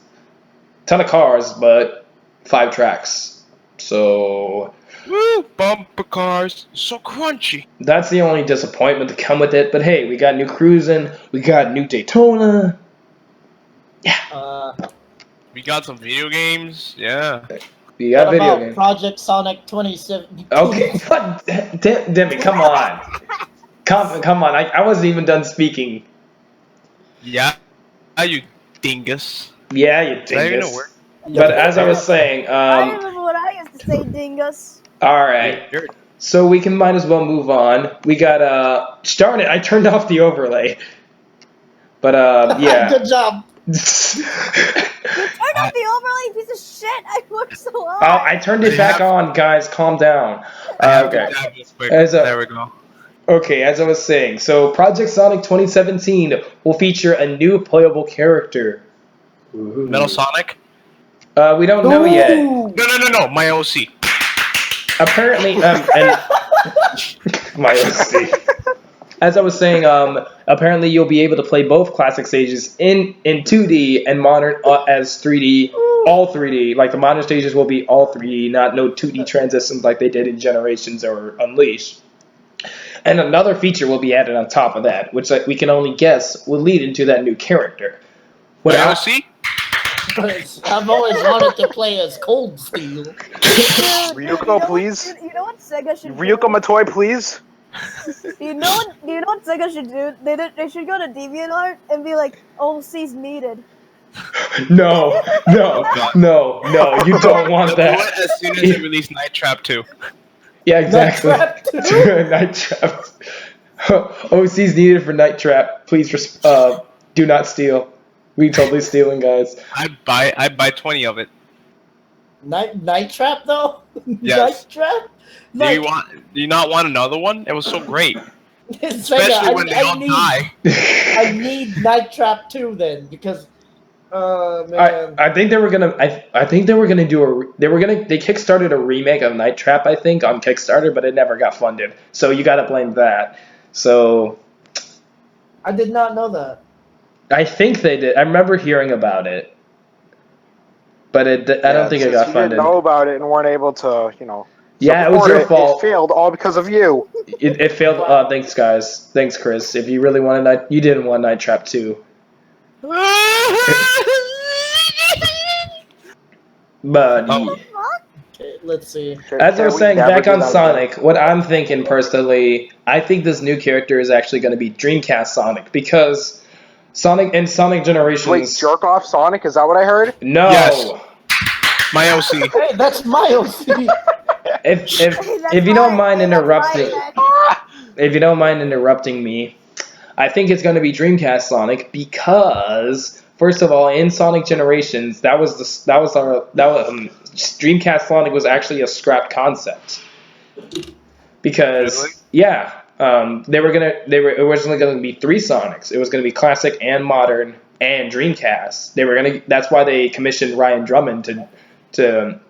Ton of cars, but 5 tracks. So Woo! Bumper cars. So crunchy. that's the only disappointment to come with it. But hey, we got new Crus'n. We got new Daytona. We got some video games. Yeah. We got What video about games. Project Sonic 27? Okay, what? Demi, come on. Come on. I wasn't even done speaking. Yeah. You dingus. Yeah, you Did I even know dingus. where? But as I was saying, I remember what I used to say, dingus. all right. You're- So we can might as well move on. We got darn it, I turned off the overlay. But yeah. Good job. Turn off the overlay, piece of shit. I worked so Oh, hard. I turned it back on, guys. Calm down. Okay. As There we go. Okay, as I was saying, so Project Sonic 2017 will feature a new playable character. Ooh. Metal Sonic? We don't know yet. No. My OC. Apparently, and my OC. As I was saying, apparently you'll be able to play both classic stages in 2D and modern as 3D, all 3D. Like the modern stages will be all 3D, not no 2D transitions like they did in Generations or Unleashed. And another feature will be added on top of that, which we can only guess will lead into that new character. My OC? I've always wanted to play as Cold Steel. Ryuko, please. You know what Sega should Ryuko do? Matoi, please. Do you know what Sega should do? They should go to DeviantArt and be like, OC's needed. No, you don't want They'll do that. it as soon as they release Night Trap 2. Yeah, exactly. Night Trap Night Trap. OC's needed for Night Trap. Please, do not steal. We totally stealing, guys. I'd buy 20 of it. Night Trap though? Yes. Night Trap? Do you not want another one? It was so great. Especially Sega, when they all die. I need Night Trap 2 then because man. I think they were gonna. I think they were gonna do They kickstarted a remake of Night Trap. I think on Kickstarter, but it never got funded. So you gotta blame that. So I did not know that. I think they did. I remember hearing about it, but I don't think it got You funded. didn't know about it and weren't able to, Yeah, it was support your fault. It failed all because of you. It failed. Thanks, guys. Thanks, Chris. If you really wanted you didn't want Night Trap 2. But Okay, let's see. as I was saying, Never back do on that Sonic, what I'm thinking personally, I think this new character is actually going to be Dreamcast Sonic because Sonic Generations. Wait, jerk off Sonic? Is that what I heard? No. Yes. My OC. Hey, that's my OC. If you don't mind interrupting, if you don't mind interrupting me, I think it's going to be Dreamcast Sonic because first of all, in Sonic Generations, Dreamcast Sonic was actually a scrapped concept. Because Really? yeah, They were originally gonna be 3 Sonics. It was gonna be classic and modern and Dreamcast. That's why they commissioned Ryan Drummond to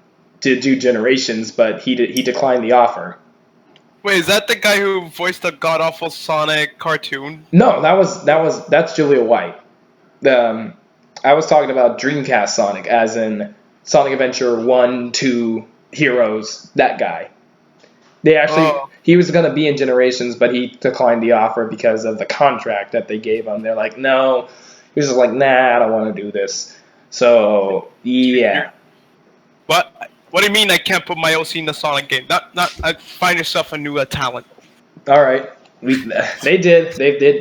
do Generations, but he declined the offer. Wait, is that the guy who voiced the god awful Sonic cartoon? No, that's Julia White. I was talking about Dreamcast Sonic, as in Sonic Adventure 1, 2, Heroes, that guy. He was going to be in Generations, but he declined the offer because of the contract that they gave him. They're like, no. He was just like, nah, I don't want to do this. So, yeah. What? What do you mean I can't put my OC in the Sonic game? Find yourself a new talent. All right. They did.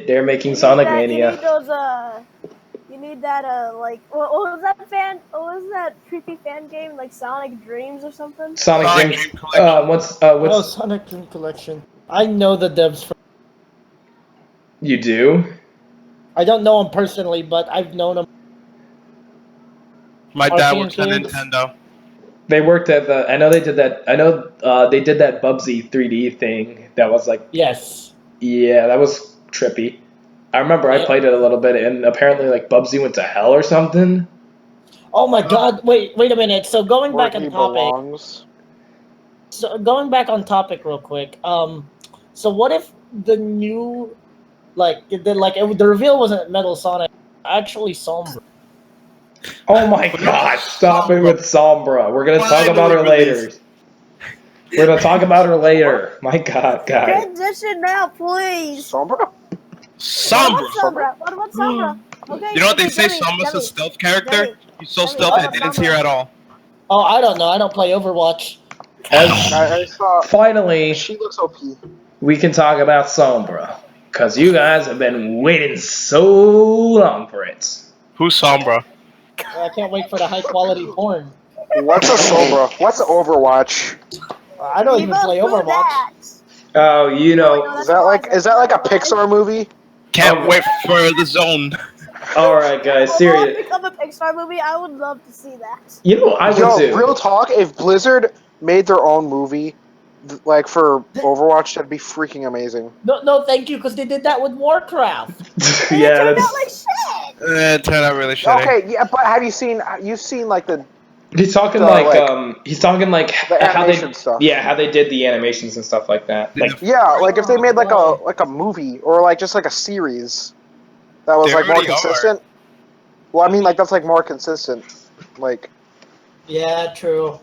They're making Sonic Mania. You need those, you need that, like, what was that creepy fan game, like Sonic Dreams or something? Sonic Dream Collection. what's Sonic Dream Collection. I know the devs for. You do? I don't know them personally, but I've known them. My dad Arcane works at games. Nintendo. They worked at I know they did that. I know they did that Bubsy 3D thing. That was like, Yes. yeah, that was trippy. I remember I played it a little bit, and apparently like Bubsy went to hell or something. Oh my God! Wait a minute. So going back on topic. So going back on topic real quick. So what if the new, the reveal wasn't Metal Sonic, actually Sombra? Oh my God! Stop it with Sombra. We're gonna talk about her later. We're gonna talk about her later. My God, guys. Transition now, please. Sombra? Sombra! What about Sombra? Okay, You know what they say? Demi, Sombra's a Demi. stealth character? Demi. He's so Demi, stealthy what I about didn't see her Sombra? at all. Oh, I don't know. I don't play Overwatch. I saw. Finally, She looks OP. we can talk about Sombra, because you guys have been waiting so long for it. Who's Sombra? I can't wait for the high quality porn. What's a Sombra? What's Overwatch? I don't even Eva, play who Overwatch. that? Oh, you know. Is that like a Pixar movie? Can't wait for the zone. All right, guys, Will it serious. become a Pixar movie? I would love to see that. You know, I would do. Real talk. If Blizzard made their own movie, like for Overwatch, that'd be freaking amazing. No, thank you, because they did that with Warcraft. And Yeah, it turned that's. out like shit. It turned out really shitty. Okay, yeah, but have you seen? You've seen like the He's talking the, like, like, he's talking like the how they animation stuff. yeah, how they did the animations and stuff like that. Like, Yeah, like if they made like a movie or like just like a series that was They like more already are. consistent. Well, I mean like that's like more consistent, like Yeah, true.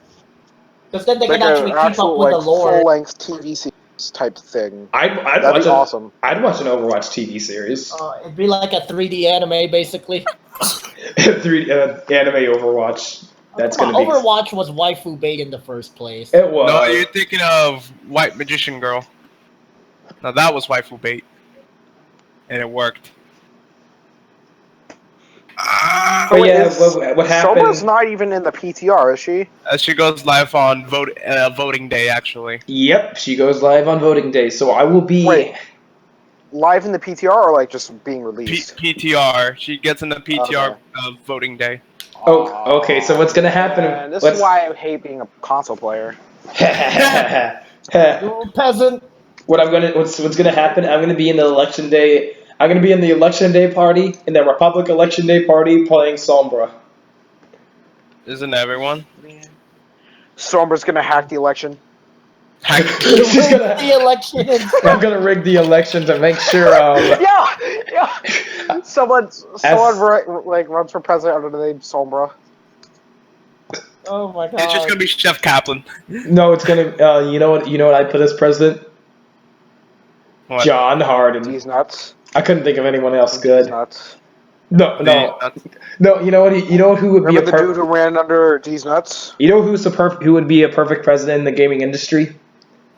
Because then they like can actually an keep actual up with like the lore. full-length TV series type thing. I'd That'd watch be awesome. I'd watch an Overwatch TV series. It'd be like a 3D anime, basically. 3D anime Overwatch. That's Come gonna on, be. Overwatch was waifu bait in the first place. It was. No, you're thinking of White Magician Girl. Now that was waifu bait. And it worked. But yeah, is- what happened? Sombra's not even in the PTR, is she? She goes live on voting day, actually. Yep, she goes live on voting day, so I will be. Wait. Live in the PTR or like just being released? PTR. She gets in the PTR Okay. voting day. Oh, okay. So what's gonna happen? Man, this is why I hate being a console player. You old peasant. What's gonna happen? I'm gonna be in the election day. I'm gonna be in the election day party, in the Republic election day party, playing Sombra. Isn't everyone? Sombra's gonna hack the election. She's gonna. The election. I'm gonna rig the election to make sure. Yeah. Someone like runs for president under the name Sombra. Oh my god. It's just gonna be Chef Kaplan. No, it's gonna. You know what? You know what I put as president? What? John Harden. He's nuts. I couldn't think of anyone else He's good. nuts. No. You know what? You know who would be Remember a the dude who ran under D's nuts? You know who would be a perfect president in the gaming industry?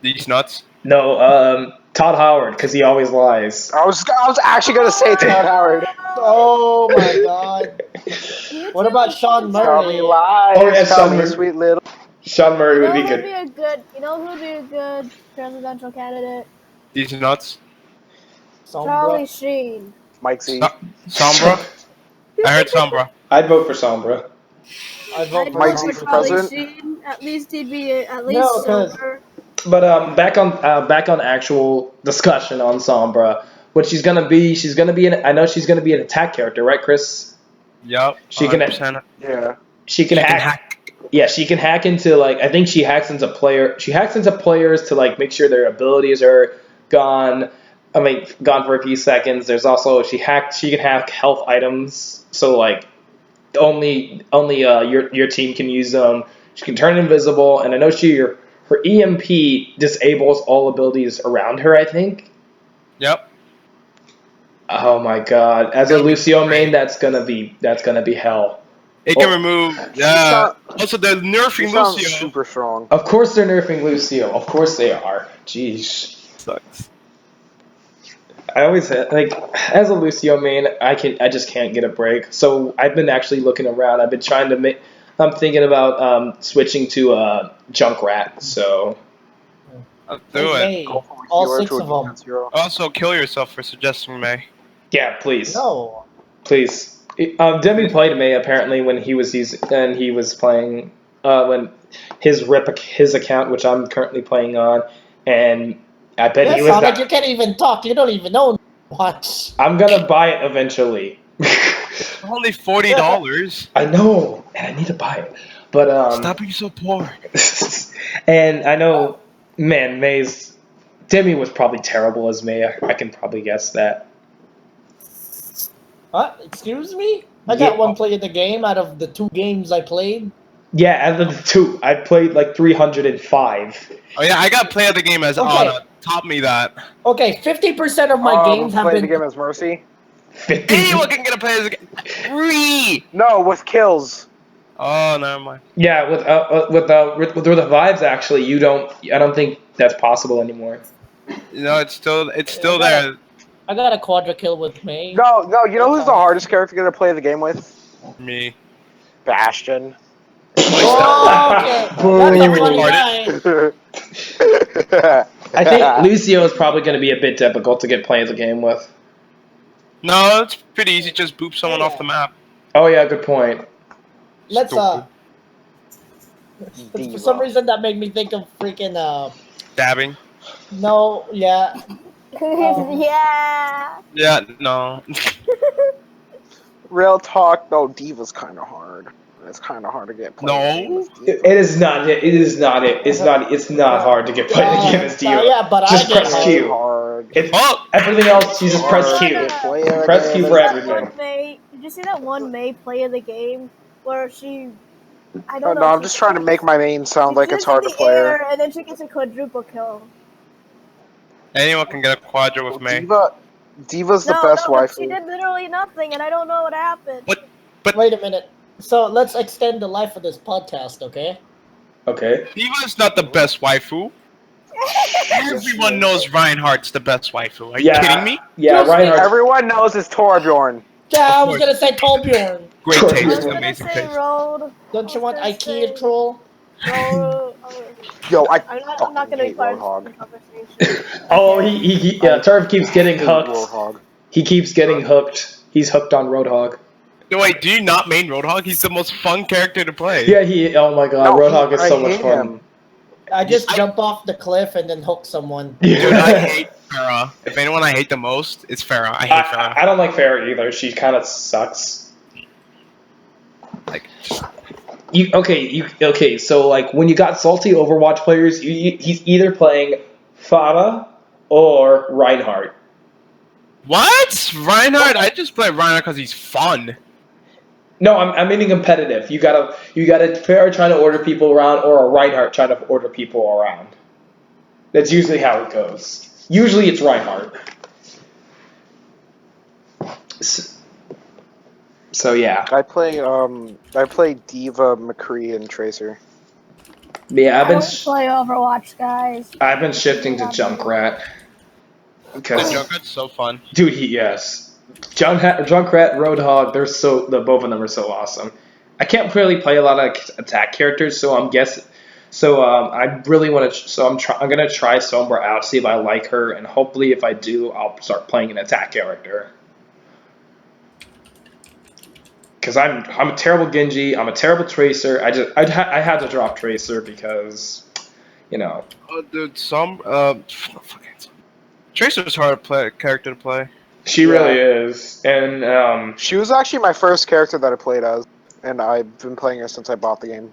These nuts. No, Todd Howard, because he always lies. I was actually gonna say Todd Howard. Oh my god. What about Sean Tell me Murray? lies. Oh, yeah, tell Sean me Murray. sweet little. Sean Murray would be who'd good. be a good? You know who'd be a good presidential candidate? These nuts. Charlie Sombra. Sheen. Mike Z. Sombra. I heard Sombra. I'd vote for Sombra. I vote I'd for Mike vote Z for for Charlie president? Sheen. At least he'd be at least No, 'cause- silver. But back on actual discussion on Sombra. What she's gonna be? I know she's gonna be an attack character, right, Chris? Yup. She can. 100%. Yeah. She can hack. Yeah, she can hack into like I think she hacks into players to like make sure their abilities are gone. I mean, gone for a few seconds. There's also she can hack health items, so like only your team can use them. She can turn invisible, and I know her EMP disables all abilities around her. I think. Yep. Oh my god! As a Lucio main, that's gonna be hell. It can remove. Also, they're nerfing sounds Lucio. super strong. Of course they're nerfing Lucio. Of course they are. Jeez. Sucks. I always like as a Lucio main, I just can't get a break. So I've been actually looking around. I've been trying to make. I'm thinking about switching to Junkrat. So. I'll do it. May. All 6 of them. Also, kill yourself for suggesting May. Yeah, please. No. Please. Demi played May apparently when he was playing when his account, which I'm currently playing on, and I bet he was. Sonic, you can't even talk. You don't even know what. I'm gonna buy it eventually. Only $40. I know, and I need to buy it, but Stop being so poor. And I know, man, Demi was probably terrible as May. I can probably guess that. What? Excuse me? I got one play of the game out of the 2 games I played. Yeah, out of the 2, I played like 305. Oh yeah, I got play of the game as Anna. Top me that. Okay, 50% of my games have been. The game as Mercy. 50. Anyone can get a play as a game. 3. No, with kills. Oh, never mind. Yeah, with the vibes actually, I don't think that's possible anymore. No, it's still there. I got a quadra kill with May. No, you know who's the hardest character to play the game with? Me. Bastion. Oh, okay. That's a funny guy. I think Lucio is probably going to be a bit difficult to get playing the game with. No, it's pretty easy. Just boop someone off the map. Oh yeah, good point. Let's for some reason that made me think of freaking Dabbing. No, yeah. Yeah. Yeah, no. Real talk, though, Diva's kind of hard. It's kind of hard to get played. No. It is not. It is not. It's not hard to get played the game as Diva. Yeah, but just I press get Q. Hard. Everything else, you just press Q. Press Q for everything. Did you see that one May play of the game where she? I don't know. No, I'm just trying to make my main sound like it's hard to play. And then she gets a quadruple kill. Anyone can get a quadra with me. Diva's the best waifu. She did literally nothing, and I don't know what happened. But wait a minute. So let's extend the life of this podcast, okay? Okay. Diva's not the best waifu. Everyone knows Reinhardt's the best waifu. Are you kidding me? Yeah, Reinhardt. Everyone knows it's Torbjorn. Yeah, I was gonna say Torbjorn. Great Torbjorn. taste, I was gonna amazing say taste. Road. Don't you want IKEA troll? Yo, I'm not gonna be part of the conversation. Oh, Turv keeps getting hooked. He keeps getting hooked. He's hooked on Roadhog. No, wait, do you not main Roadhog? He's the most fun character to play. Yeah, oh my god, No, Roadhog is so much fun. I just jump off the cliff and then hook someone. Dude, I hate Farah. If anyone I hate the most, it's Farah. I hate Farah. I don't like Farah either. She kind of sucks. Like, okay. So like when you got salty Overwatch players, he's either playing Farah or Reinhardt. what? Reinhardt? I just play Reinhardt because he's fun. No, I'm meaning competitive. You got a Farah trying to order people around, or a Reinhardt trying to order people around. That's usually how it goes. Usually it's Reinhardt. So yeah. I play Diva, McCree, and Tracer. Yeah, I don't play Overwatch, guys. I've been shifting to Junkrat. The Junkrat's so fun. Dude, Junkrat, Roadhog, both of them are so awesome. I can't really play a lot of attack characters, so I'm guessing. So I really want to. So I'm gonna try Sombra out, see if I like her, and hopefully, if I do, I'll start playing an attack character. Because I'm a terrible Genji, I'm a terrible Tracer. I had to drop Tracer because you know. Oh, dude, Tracer's hard character to play. She really is, and She was actually my first character that I played as, and I've been playing her since I bought the game.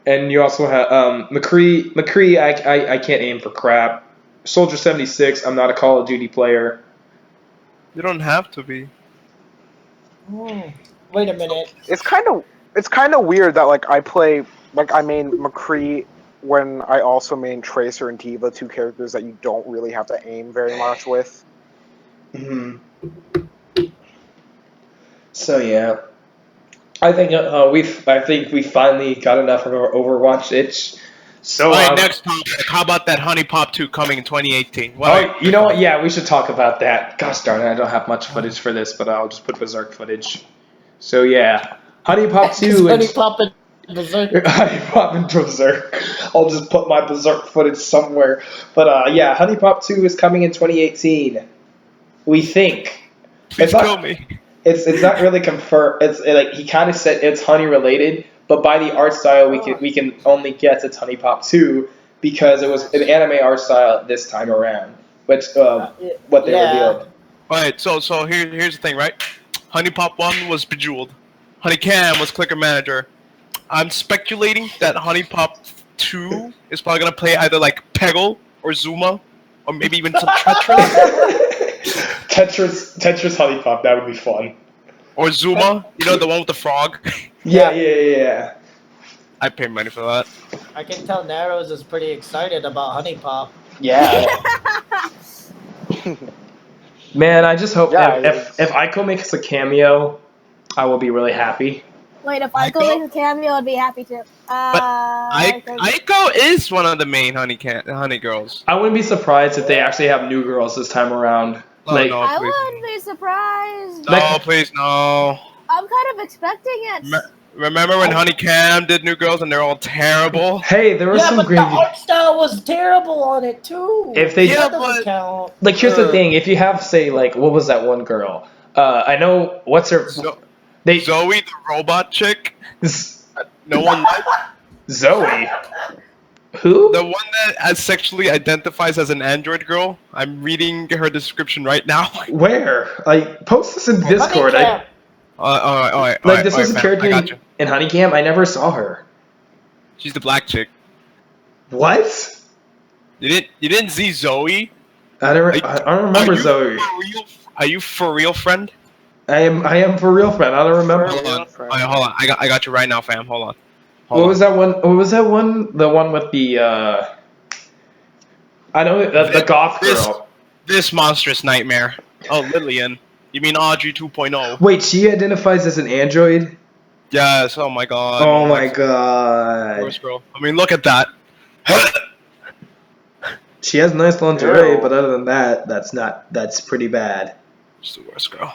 and you also have McCree. McCree, I can't aim for crap. Soldier 76. I'm not a Call of Duty player. You don't have to be. Wait a minute. It's kind of weird that like I main McCree when I also main Tracer and Diva, two characters that you don't really have to aim very much with. Mm-hmm. So yeah, I think we finally got enough of our Overwatch itch. So Alright, next topic. How about that Honey Pop 2 coming in 2018? You know what? Yeah, we should talk about that. Gosh darn it, I don't have much footage for this, but I'll just put Berserk footage. So yeah, Honey Pop 2. Honey Pop and Berserk. Honey Pop and Berserk. I'll just put my Berserk footage somewhere. But yeah, Honey Pop 2 is coming in 2018. We think. Please kill me. It's not really confirmed. It's like he kind of said it's Honey related, but by the art style we can only guess it's Honey Pop 2 because it was an anime art style this time around, which what they revealed. Alright, so here's the thing, right? Honey Pop 1 was Bejeweled. Honey Cam was Clicker Manager. I'm speculating that Honey Pop 2 is probably gonna play either like Peggle or Zuma, or maybe even some Tetris. Tetris Honey Pop, that would be fun. Or Zuma, you know, the one with the frog. Yeah. I'd pay money for that. I can tell Narrowz is pretty excited about Honey Pop. Yeah. Man, I just hope if Aiko makes a cameo, I will be really happy. Wait, if Aiko makes a cameo, I'd be happy too. Aiko is one of the main honey girls. I wouldn't be surprised if they actually have new girls this time around. No, Like, no, I please. wouldn't be surprised. No, please, no. I'm kind of expecting it. Remember when Honey Cam did new girls and they're all terrible? hey, there was some but great. the art style was terrible on it too. If they that doesn't count. Like, here's the thing: if you have, say, like, what was that one girl? I know what's her. Zoe, Zoe, the robot chick. No one liked. Zoe. Who? The one that sexually identifies as an android girl. I'm reading her description right now. Where? Like, post this in Discord. All right. Like, this was a character in Honeycam. I never saw her. She's the black chick. What? You didn't see Zoe? I don't remember Zoe. Are you for real, friend? I am for real, friend. I don't remember. Hold on. I got you right now, fam. Hold on. What was that one? What was that one? The one with the I know the goth girl. This monstrous nightmare. Oh, Lillian. You mean Audrey 2.0? Wait, she identifies as an android? Yes. Oh my god. Oh my god. Worst girl. I mean, look at that. She has nice lingerie, but other than that, that's pretty bad. She's the worst girl.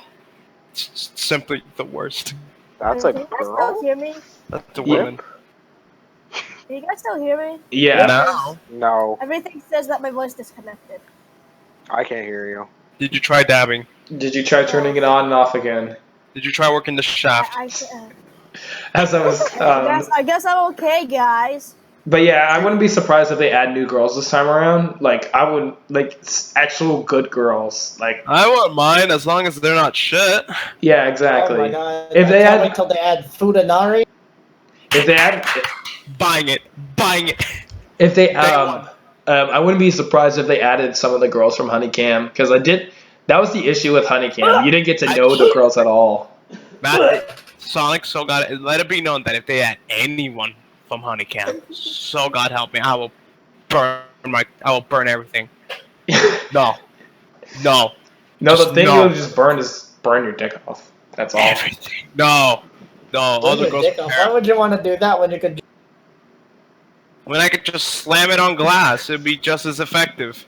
It's simply the worst. That's a Can you guys girl. still hear me? That's a woman. Can you guys still hear me? Yeah. No, Everything says that my voice disconnected. I can't hear you. Did you try dabbing? Did you try turning it on and off again? Did you try working the shaft? As I was. I guess I'm okay, guys. But yeah, I wouldn't be surprised if they add new girls this time around. Like, I would like actual good girls. Like, I wouldn't mind as long as they're not shit. yeah, exactly. Oh my god. If they can't add, wait till they add Fudanari. if they add, Buying it. if they I wouldn't be surprised if they added some of the girls from Honeycam because that was the issue with Honeycam. You didn't get to know the girls at all. Sonic, so God, let it be known that if they add anyone from Honeycam, so God help me, I will burn everything. No. The thing you'll just burn is burn your dick off. That's all. Everything. No. Other girls. Why would you want to do that when you could? When I could just slam it on glass, it'd be just as effective.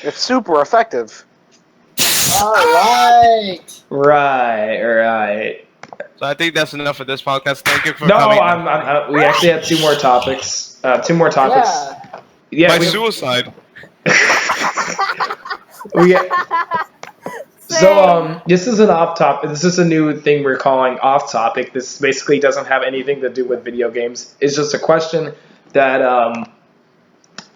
It's super effective. Alright. Right. So I think that's enough for this podcast. Thank you for coming. We actually have two more topics. Yeah. By suicide. So this is an off topic. This is a new thing we're calling off topic. This basically doesn't have anything to do with video games. It's just a question that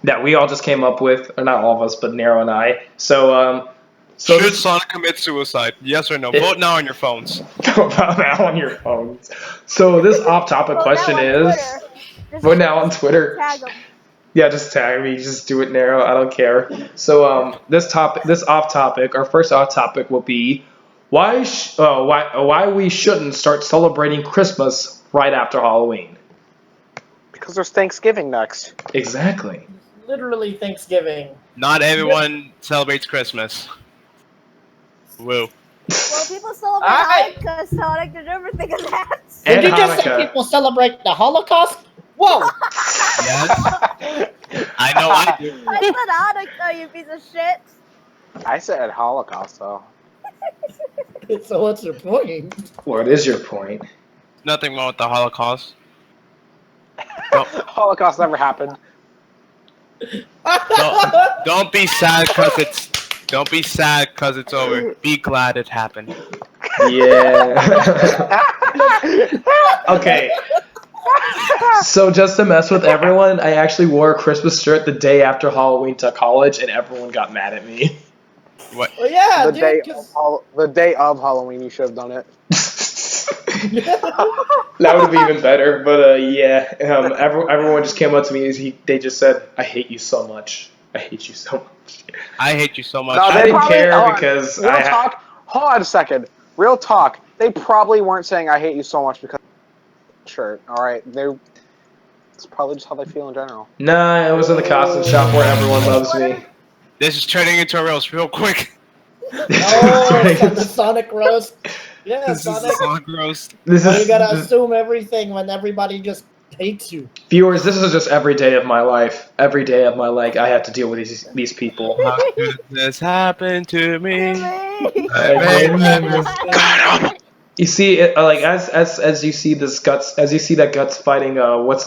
that we all just came up with, or not all of us, but Nero and I. So Should this, Sonic commit suicide? Yes or no? It- Vote now on your phones. about now on your phones. So this off-topic Vote question now on is, Twitter. Just vote now on Twitter. Tag them. Yeah, just tag me. Just do it, Nero. I don't care. So this off-topic, our first off-topic will be why we shouldn't start celebrating Christmas right after Halloween. Because there's Thanksgiving next. Exactly. Literally Thanksgiving. Not everyone celebrates Christmas. Woo. Well, people celebrate Alright. Hanukkah, Sonic. Did you ever think of that? And Did you just say Hanukkah. people celebrate the Holocaust? Whoa! Yes. I know I do. I said Hanukkah, you piece of shit. I said Holocaust, though. So what's your point? What is your point? Nothing wrong with the Holocaust. Holocaust never happened. Don't be sad because it's. Don't be sad because it's over. Be glad it happened. Yeah. Okay. So just to mess with everyone, I actually wore a Christmas shirt the day after Halloween to college, and everyone got mad at me. What? Well, yeah, the, dude, day 'cause- the day of Halloween, you should have done it. That would be even better. But yeah, everyone just came up to me. They just said, "I hate you so much. I hate you so much." I hate you so much. No, I they didn't probably- care hold on. because Real talk. Hold on a second. Real talk. They probably weren't saying "I hate you so much" because of the shirt. All right, it's probably just how they feel in general. Nah, I was in the costume shop where everyone loves me. This is turning into a roast real quick. Oh, so the Sonic roast. Yeah, This is Sonic. a Sonic roast. This Well, you is gotta assume everything when everybody just hates you. viewers. This is just every day of my life. Every day of my life, I have to deal with these people. How could this happen to me? You see, as you see this guts, as you see that guts fighting. What's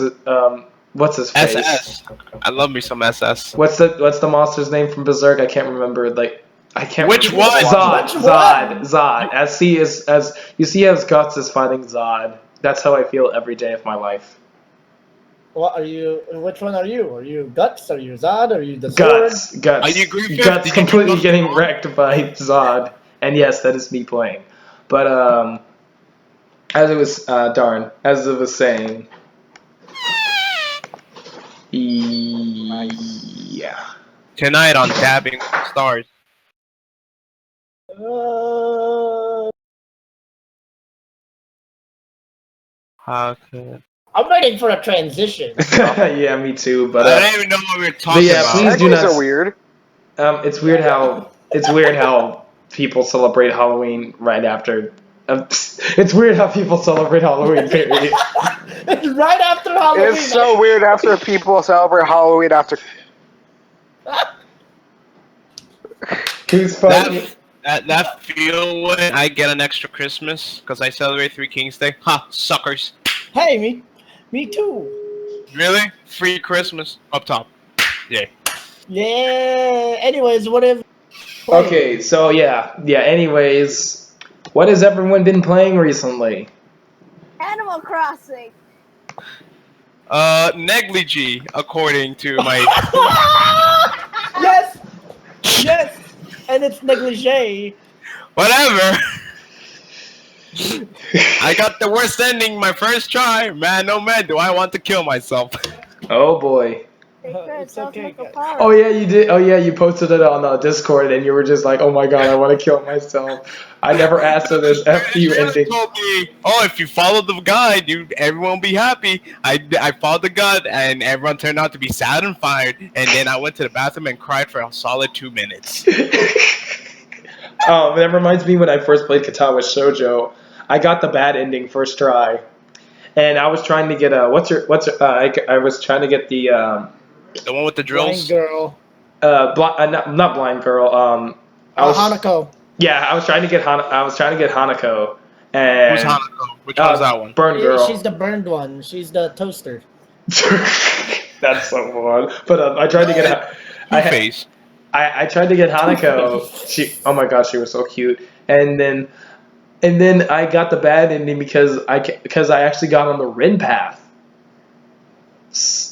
his face? SS. I love me some SS. What's the monster's name from Berserk? I can't remember. I can't. Which remember. one? Zod. As you see as Guts is fighting Zod. That's how I feel every day of my life. What are you? Which one are you? Are you Guts? Are you Zod? Are you the Sword? Guts. Are you Griffith? Guts Did you completely drink getting alcohol? wrecked by Zod. And yes, that is me playing. But as it was saying. Yeah. Tonight on Dabbing Stars. How could... Oh. I'm waiting for a transition. Yeah, me too. But I don't even know what we were talking yeah, about. please do Holidays not. are weird. It's weird how people celebrate Halloween right after. It's weird how people celebrate Halloween. Period. It's right after Halloween. It's so weird after people celebrate Halloween after. Who's funny? That feel when I get an extra Christmas because I celebrate Three Kings Day. Ha, suckers. Hey, me too. Really? Free Christmas up top. Yeah. Yeah. Anyways, what if? Okay, so yeah. Anyways, what has everyone been playing recently? Animal Crossing. Negligee, according to my. Yes. Yes. And it's negligee. Whatever. I got the worst ending my first try. Man, oh man, do I want to kill myself. Oh boy. It's okay, guys. Oh yeah, you did. Oh yeah, you posted it on Discord, and you were just like, "Oh my god, I want to kill myself." I never asked for this FU ending. Told me, oh, if you follow the guide, everyone will be happy. I followed the guide, and everyone turned out to be sad and fired. And then I went to the bathroom and cried for a solid 2 minutes. That reminds me when I first played Katawa Shoujo, I got the bad ending first try, and I was trying to get I was trying to get the The one with the drills. Blind girl. not blind girl. Hanako. Yeah, I was trying to get Hanako. And Who's Hanako? Which one's that one? Burn girl. She's the burned one. She's the toaster. That's so odd. But I tried to get Face. I tried to get Hanako. Oh my god, she was so cute. And then I got the bad ending because I actually got on the Rin path.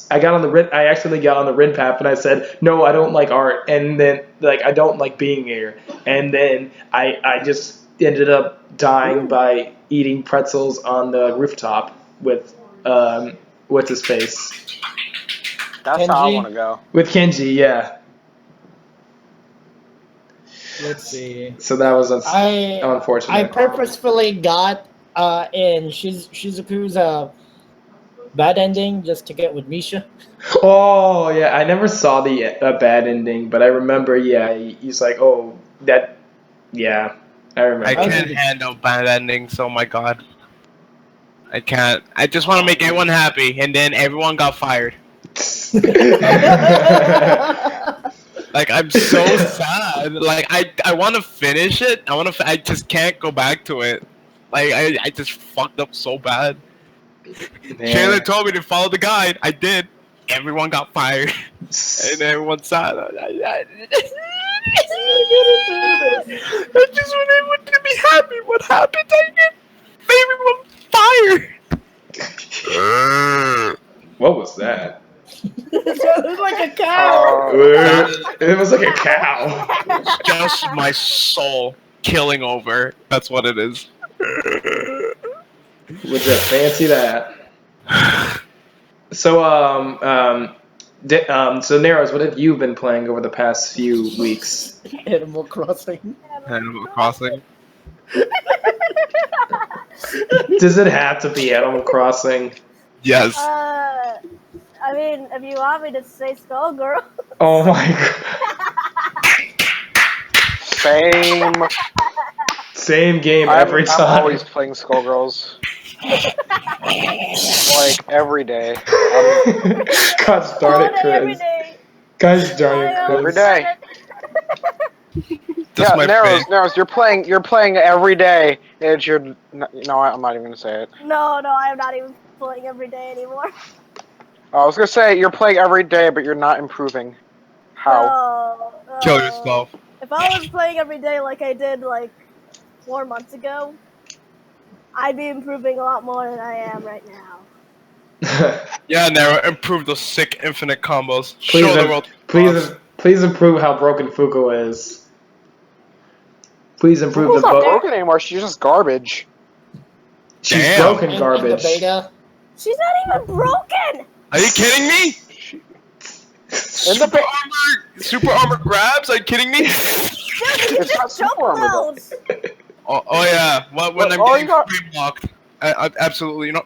I accidentally got on the Rin path, and I said, no, I don't like art, and then like I don't like being here, and then I just ended up dying by eating pretzels on the rooftop with what's his face, That's how I Kenji? want to go. with Kenji, yeah. Let's see. So that was I unfortunate. purposefully got in Shizuku's bad ending just to get with Misha. Oh yeah, I never saw the bad ending, but I remember. Yeah, he's like, oh that, yeah, I remember. I can't handle bad endings. Oh my god, I can't. I just want to make everyone happy, and then everyone got fired. Like I'm so sad. Like I want to finish it. I just can't go back to it. Like I just fucked up so bad. Shayla told me to follow the guide. I did. Everyone got fired, and everyone's sad. I just want everyone to be happy. What happened? I get everyone fired. What was that? It was like a cow. It was like a cow. It's just my soul killing over. That's what it is. Would you fancy that? So so Narrowz, what have you been playing over the past few weeks? Animal Crossing. Animal Crossing. Does it have to be Animal Crossing? Yes. I mean, if you want me to say Skullgirl. Oh my god. Same game every time. I'm always playing Skullgirls. Like every day. Gosh darn it, Every Chris. day. Gosh darn it, Chris. Every day. That's my Narrowz, you're playing every day. It's your no, I'm not even gonna say it. No, I am not even playing every day anymore. I was gonna say you're playing every day, but you're not improving. How? No, Kill yourself. If I was playing every day like I did like 4 months ago, I'd be improving a lot more than I am right now. Yeah, Narrow, improve those sick infinite combos. Show the world. Please improve how broken Fuko is. Please improve Fuko's the not book. broken anymore. She's just garbage. She's Damn. broken In garbage. the beta. She's not even broken! Are you kidding me? Super armor grabs? Are you kidding me? It's not Just jump super armor though. those! Oh yeah. When I'm all getting you got- frame locked. Absolutely. You know.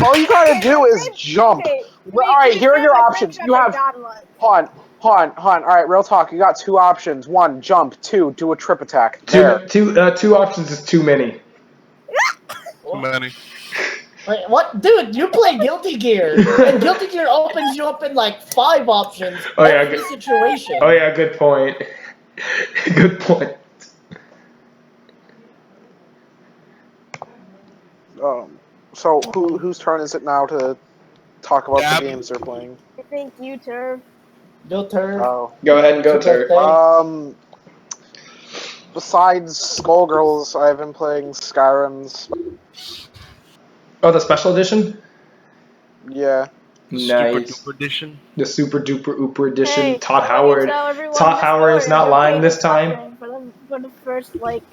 All you gotta do is jump. Alright, here are your options. You have Han. Alright, real talk. You got 2 options. 1, jump. 2, do a trip attack. There. Two options is too many. Too many. Wait, what? Dude, you play Guilty Gear. And Guilty Gear opens you up in like 5 options. Oh, yeah, every good. situation. Oh yeah, good point. Good point. So whose turn is it now to talk about Yep. the games they're playing? I think you, Turv. Go turn. Oh. Go ahead and go, Turk. Besides Skullgirls, I've been playing Skyrim's. Oh, the special edition? Yeah. Nice. Super duper edition. The super duper ooper edition. Hey, Todd let me Howard. tell everyone Todd the Howard is story not of lying pain this and time. suffering For the first, like,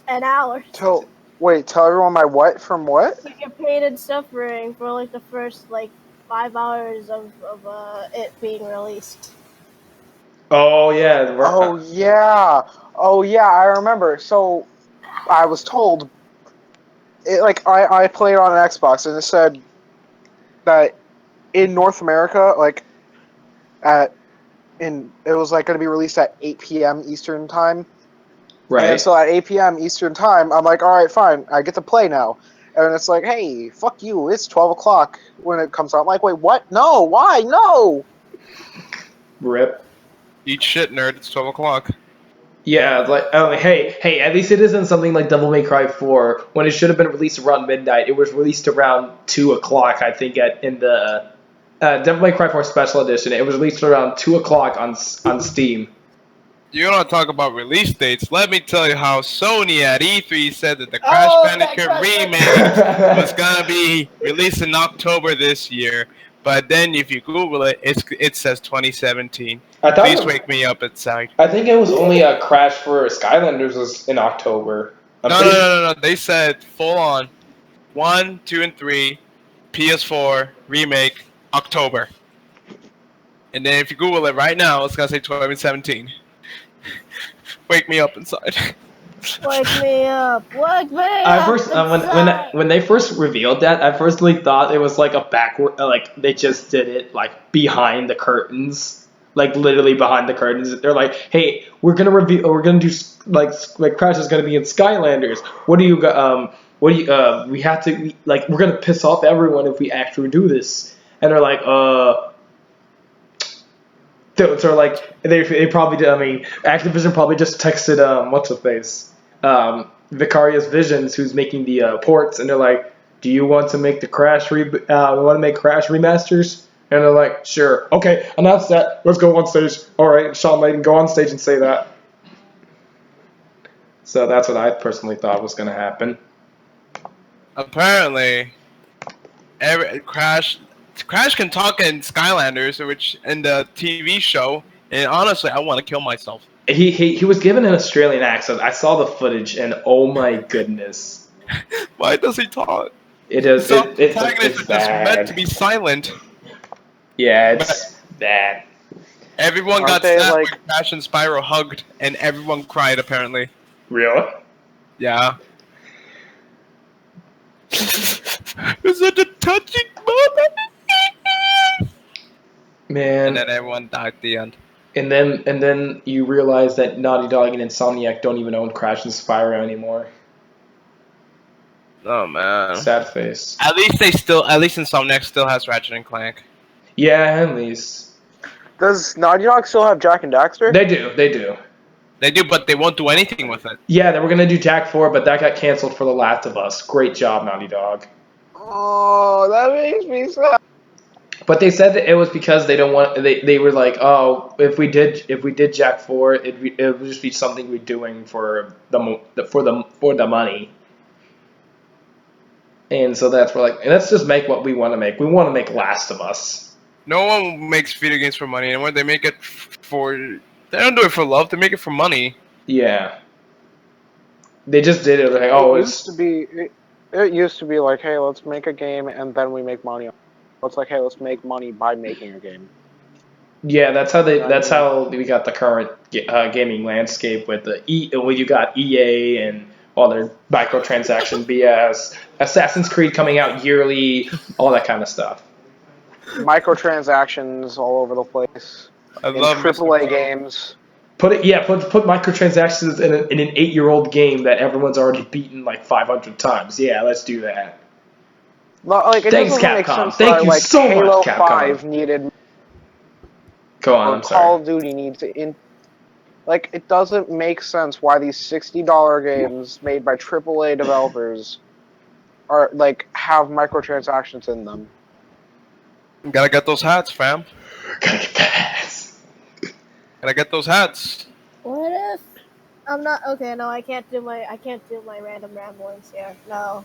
10 hours. Tell everyone my what from what? You get pain and suffering for, like, the first, like, 5 hours of it being released. Oh yeah. Oh yeah, I remember. So I was told I played on an Xbox and it said that in North America, it was like going to be released at 8 p.m. Eastern time. Right. And so at 8 p.m. Eastern time, I'm like, all right, fine, I get to play now. And it's like, hey, fuck you, it's 12 o'clock when it comes out. I'm like, wait, what? No, why? No! Rip. Eat shit, nerd. It's 12 o'clock. Yeah, hey, at least it isn't something like Devil May Cry 4 when it should have been released around midnight. It was released around 2 o'clock, I think, in the Devil May Cry 4 Special Edition. It was released around 2 o'clock on Steam. You want to talk about release dates? Let me tell you how Sony at E3 said that the Crash Bandicoot remake was gonna be released in October this year, But then if you Google it, it says 2017. I thought Please wake me up inside. I think it was only a crash for Skylanders was in October. No. They said full on 1, 2, and 3, PS4 remake October. And then if you Google it right now, it's gonna say 2017. Wake me up inside. Wake me up. Wake me I up. first inside. when they first revealed that, I firstly thought it was like a backward, like they just did it like behind the curtains, like literally behind the curtains. They're like, "Hey, we're gonna do like Crash is gonna be in Skylanders. What do you we have to like we're gonna piss off everyone if we actually do this." And they're like, So like they probably did. I mean, Activision probably just texted what's her face, Vicarious Visions, who's making the ports, and they're like, "Do you want to make the Crash remasters?" And they're like, "Sure, okay, announce that. Let's go on stage." All right, Shawn Layden, go on stage and say that. So that's what I personally thought was going to happen. Apparently, Crash can talk in Skylanders, which in the TV show, and honestly, I want to kill myself. He was given an Australian accent. I saw the footage, and oh my goodness. Why does he talk? It is. Some It's protagonists are just meant to be silent. Yeah, it's bad. Everyone Aren't got they, snapped like- when Crash and Spyro hugged, and everyone cried, apparently. Really? Yeah. Is it a touching moment? Man. And then everyone died at the end. And then you realize that Naughty Dog and Insomniac don't even own Crash and Spyro anymore. Oh man. Sad face. At least Insomniac still has Ratchet and Clank. Yeah, at least. Does Naughty Dog still have Jack and Daxter? They do. They do, but they won't do anything with it. Yeah, they were gonna do Jack 4, but that got canceled for The Last of Us. Great job, Naughty Dog. Oh, that makes me sad. But they said that it was because they don't want. They were like, oh, if we did Jack 4, it would just be something we're doing for the money. And so that's where let's just make what we want to make. We want to make Last of Us. No one makes video games for money anymore. They make it for. They don't do it for love. They make it for money. Yeah. They just did it like, oh, It used to be like, hey, let's make a game and then we make money. It's like, hey, let's make money by making a game. Yeah, that's how we got the current gaming landscape with you got EA and all their microtransaction BS, Assassin's Creed coming out yearly, all that kind of stuff. Microtransactions all over the place. I love AAA games. Put microtransactions in an 8-year-old game that everyone's already beaten like 500 times. Yeah, let's do that. Like, it Thanks, doesn't make Capcom. sense Thank that, you like, so much, Halo Capcom. 5 needed, Go on, or I'm Call sorry. of Duty needs to. Like, it doesn't make sense why these $60 games made by AAA developers are have microtransactions in them. Gotta get those hats, fam. Gotta get that ass. Gotta get those hats. What if I'm not okay? No, I can't do my random ramblings here. No.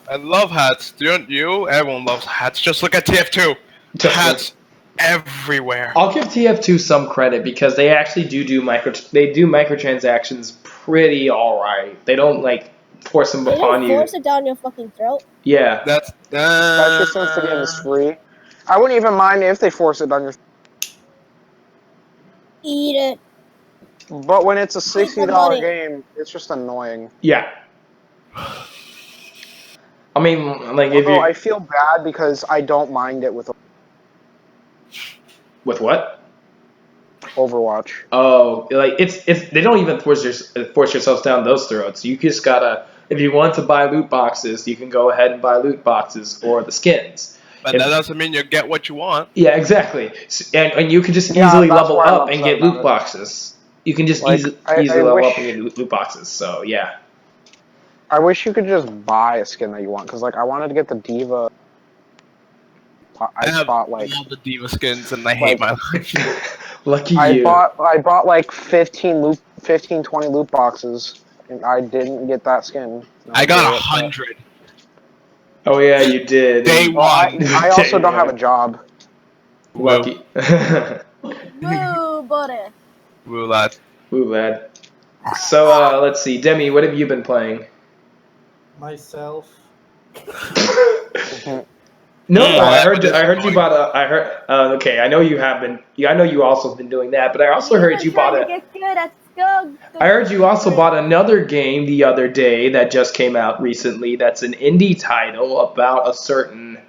I love hats. Don't you? Everyone loves hats. Just look at TF2. Hats everywhere. I'll give TF2 some credit because they actually do microtransactions pretty alright. They don't force them They upon don't you. force it down your fucking throat. Yeah. That's Especially since the game is free. I wouldn't even mind if they force it on your. Eat it. But when it's a Take the $60 money. game, it's just annoying. Yeah. I mean, if Although you I feel bad because I don't mind it with with what? Overwatch. Oh, it's they don't even force yourselves down those throats. You just gotta, if you want to buy loot boxes, you can go ahead and buy loot boxes or the skins. But that doesn't mean you get what you want. Yeah, exactly. And you can just Yeah, easily that's level why I'm up and upset get about loot it. boxes. You can just I easily level wish- up and get loot boxes. So yeah. I wish you could just buy a skin that you want, because I wanted to get the Diva. I bought all the Diva skins, and I hate my life. Lucky I you. bought 15, 20 loot boxes, and I didn't get that skin. I got 100. Oh yeah, you did. Day Well, I one. also don't have a job. Lucky. Woo, buddy. Woo, lad. Ooh, lad. So let's see, Demi, what have you been playing? Myself. No, I What heard you is bought a. I heard. Okay, I know you have been. Yeah, I know you also have been doing that, but I also heard you bought trying a. to get good at go. I heard you also bought another game the other day that just came out recently. That's an indie title about a certain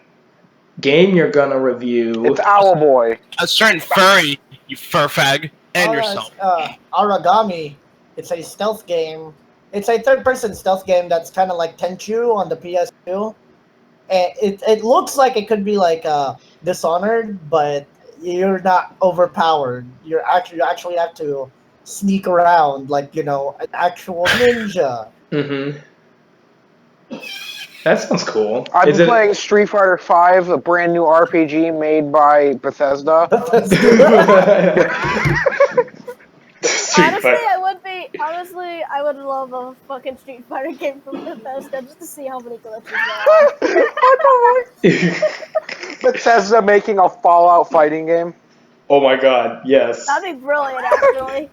game you're gonna review. It's Owlboy. a certain furry, you fur fag, and yourself. Origami. It's a stealth game. It's a third-person stealth game that's kind of like Tenchu on the PS2. And it looks like it could be like Dishonored, but you're not overpowered. You actually have to sneak around like an actual ninja. Mm-hmm. That sounds cool. I've been playing Street Fighter V, a brand new RPG made by Bethesda. Honestly, I would love a fucking Street Fighter game from Bethesda just to see how many glitches there are. Bethesda making a Fallout fighting game. Oh my god, yes. That'd be brilliant, actually.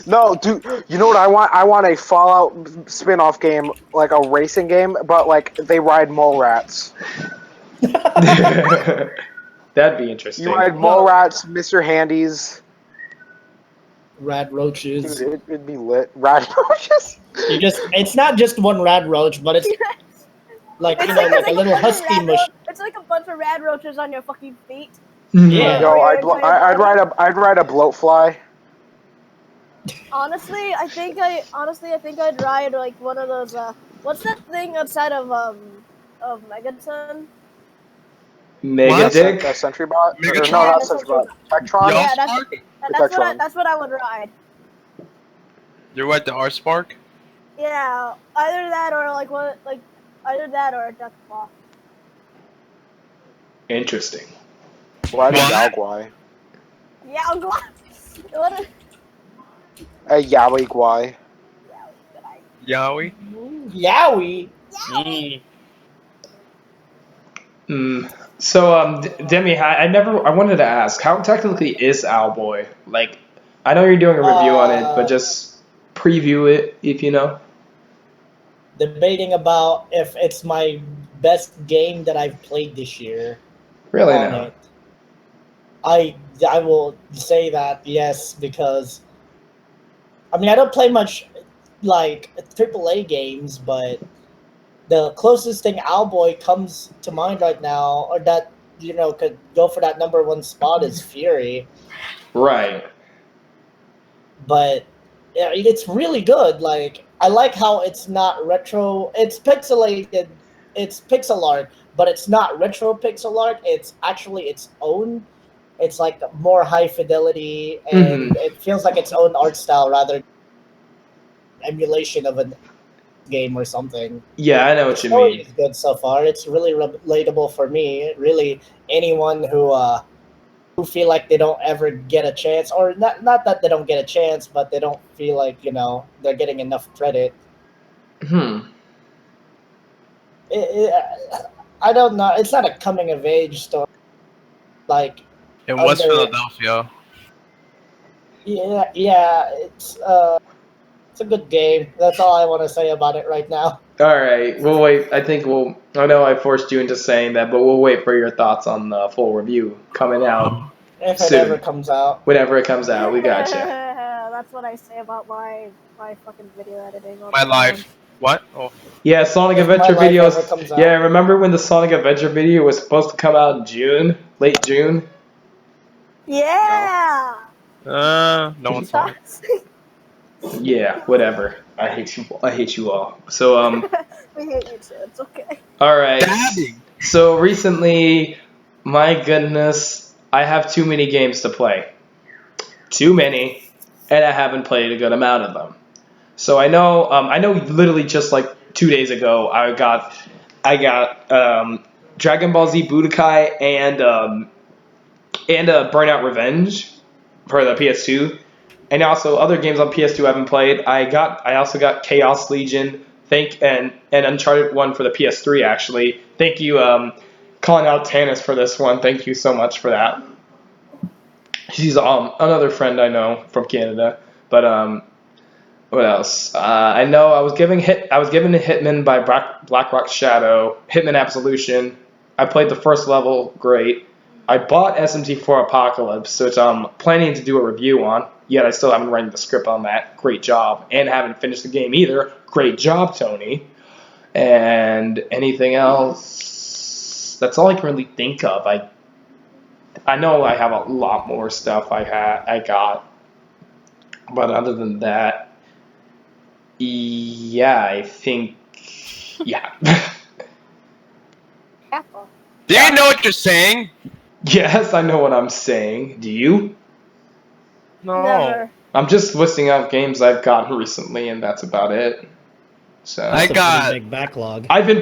No, dude, you know what I want? I want a Fallout spin-off game, like a racing game, but like they ride mole rats. That'd be interesting. You ride mole rats, Mr. Handies. Rad roaches. Dude, it'd be lit. Rad roaches? It's not just one rad roach, but it's like, It's like a little husky mush. It's like a bunch of rad roaches on your fucking feet. Yeah. Yo, I'd ride a bloatfly. Honestly, I think I'd ride like one of those. What's that thing outside of Megaton? Mega Dick? A Sentry Bot? Megatron? No, not Sentry Bot. Tectron? Yeah, Tectron. that's what I would ride. You're what, the R-Spark? Yeah, either that or either that or a duck claw. Interesting. Why did What? Yaogwai? Yeah, what a A Yaoi Yowie? Yowie. So, Demi, I wanted to ask, how technically is Owlboy? Like, I know you're doing a review on it, but just preview it if you know. Debating about if it's my best game that I've played this year. Really on now? it. I will say that yes, because I mean I don't play much like AAA games, but the closest thing Owlboy comes to mind right now, or that could go for that #1 spot, is Fury. Right. But yeah, it's really good. Like, I like how it's not retro. It's pixelated. It's pixel art, but it's not retro pixel art. It's actually its own. It's like more high fidelity, and it feels like its own art style rather than emulation of a game or something. Yeah, I know what you Story mean. is good so far. It's really relatable for me. Really, anyone who feel like they don't ever get a chance, or not that they don't get a chance, but they don't feel like they're getting enough credit. I don't know. It's not a coming of age story. Like In West Philadelphia. Yeah. It's a good game. That's all I want to say about it right now. All right, we'll wait. I know I forced you into saying that, but we'll wait for your thoughts on the full review coming out If soon. it ever comes out. Whenever it comes out, we gotcha. That's what I say about my fucking video editing. My life. What? Oh. Yeah, Sonic If my Adventure life videos. ever comes out. Yeah, remember when the Sonic Adventure video was supposed to come out in June, late June? Yeah. No one saw it. Yeah, whatever. I hate you all. So We hate you too. It's okay. all right. Dabbing. So recently, my goodness, I have too many games to play. Too many, and I haven't played a good amount of them. So I know literally just like 2 days ago, I got Dragon Ball Z Budokai and Burnout Revenge for the PS2, and also other games on PS2 I haven't played. I also got Chaos Legion, and Uncharted 1 for the PS3 actually. Thank you, calling out Tanis for this one. Thank you so much for that. She's another friend I know from Canada. But what else? I know I was given a Hitman by Blackrock Shadow, Hitman Absolution. I played the first level, great. I bought SMT4 Apocalypse, which I'm planning to do a review on. Yet I still haven't written the script on that. Great job. And haven't finished the game either. Great job, Tony. And anything else? That's all I can really think of. I know I have a lot more stuff I got. But other than that, yeah, I think, yeah. Apple. Do you know what you're saying? Yes, I know what I'm saying. Do you? No. Never. I'm just listing out games I've gotten recently, and that's about it. So I That's a got- pretty big backlog. I have been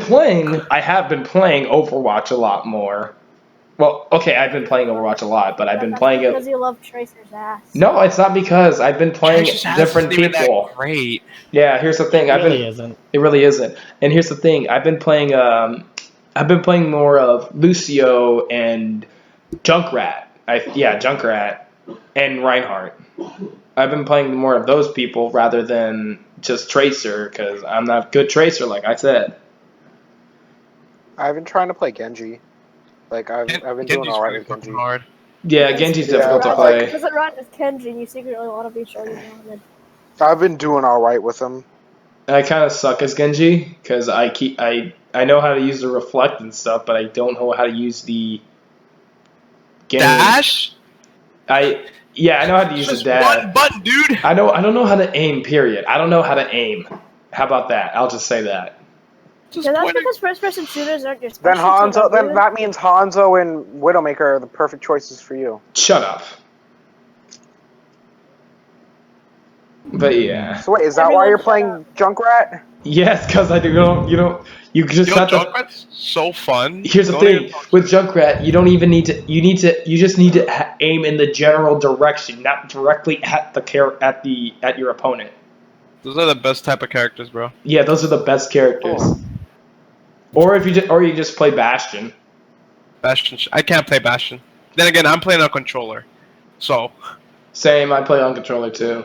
playing Overwatch a lot more. Well, okay, I've been playing Overwatch a lot, but I've been That's playing it. because you love Tracer's ass. No, it's not because I've been playing Tracer's ass different isn't even that people. Great. Yeah, here's the thing. It really isn't. It really isn't. And here's the thing. I've been playing more of Lucio and Junkrat. Junkrat and Reinhardt. I've been playing more of those people rather than just Tracer because I'm not a good Tracer, like I said. I've been trying to play Genji. Like I've been doing Genji's alright really with Genji. fucking hard. Yeah, Genji's Yeah, difficult to I play. Because it runs with Kenji and you secretly want to be sure you know him. I've been doing alright with him. I kind of suck as Genji because I know how to use the reflect and stuff, but I don't know how to use the Dash? I know how to use Just the dash. one button, dude. I don't know how to aim. Period. I don't know how to aim. How about that? I'll just say that. Just Yeah, that's point it- because first-person shooters aren't your Then specialty. Hanzo. Then that means Hanzo and Widowmaker are the perfect choices for you. Shut up. But yeah. So wait, is that why you're playing Junkrat? Yes, because I don't. You just Yo, have to. Junkrat's so fun. Here's the Don't thing even- with Junkrat, you don't even need to. You just need to aim in the general direction, not directly at at your opponent. Those are the best type of characters, bro. Yeah, those are the best characters. Oh. Or you just play Bastion. Bastion. I can't play Bastion. Then again, I'm playing on controller, so. Same, I play on controller too.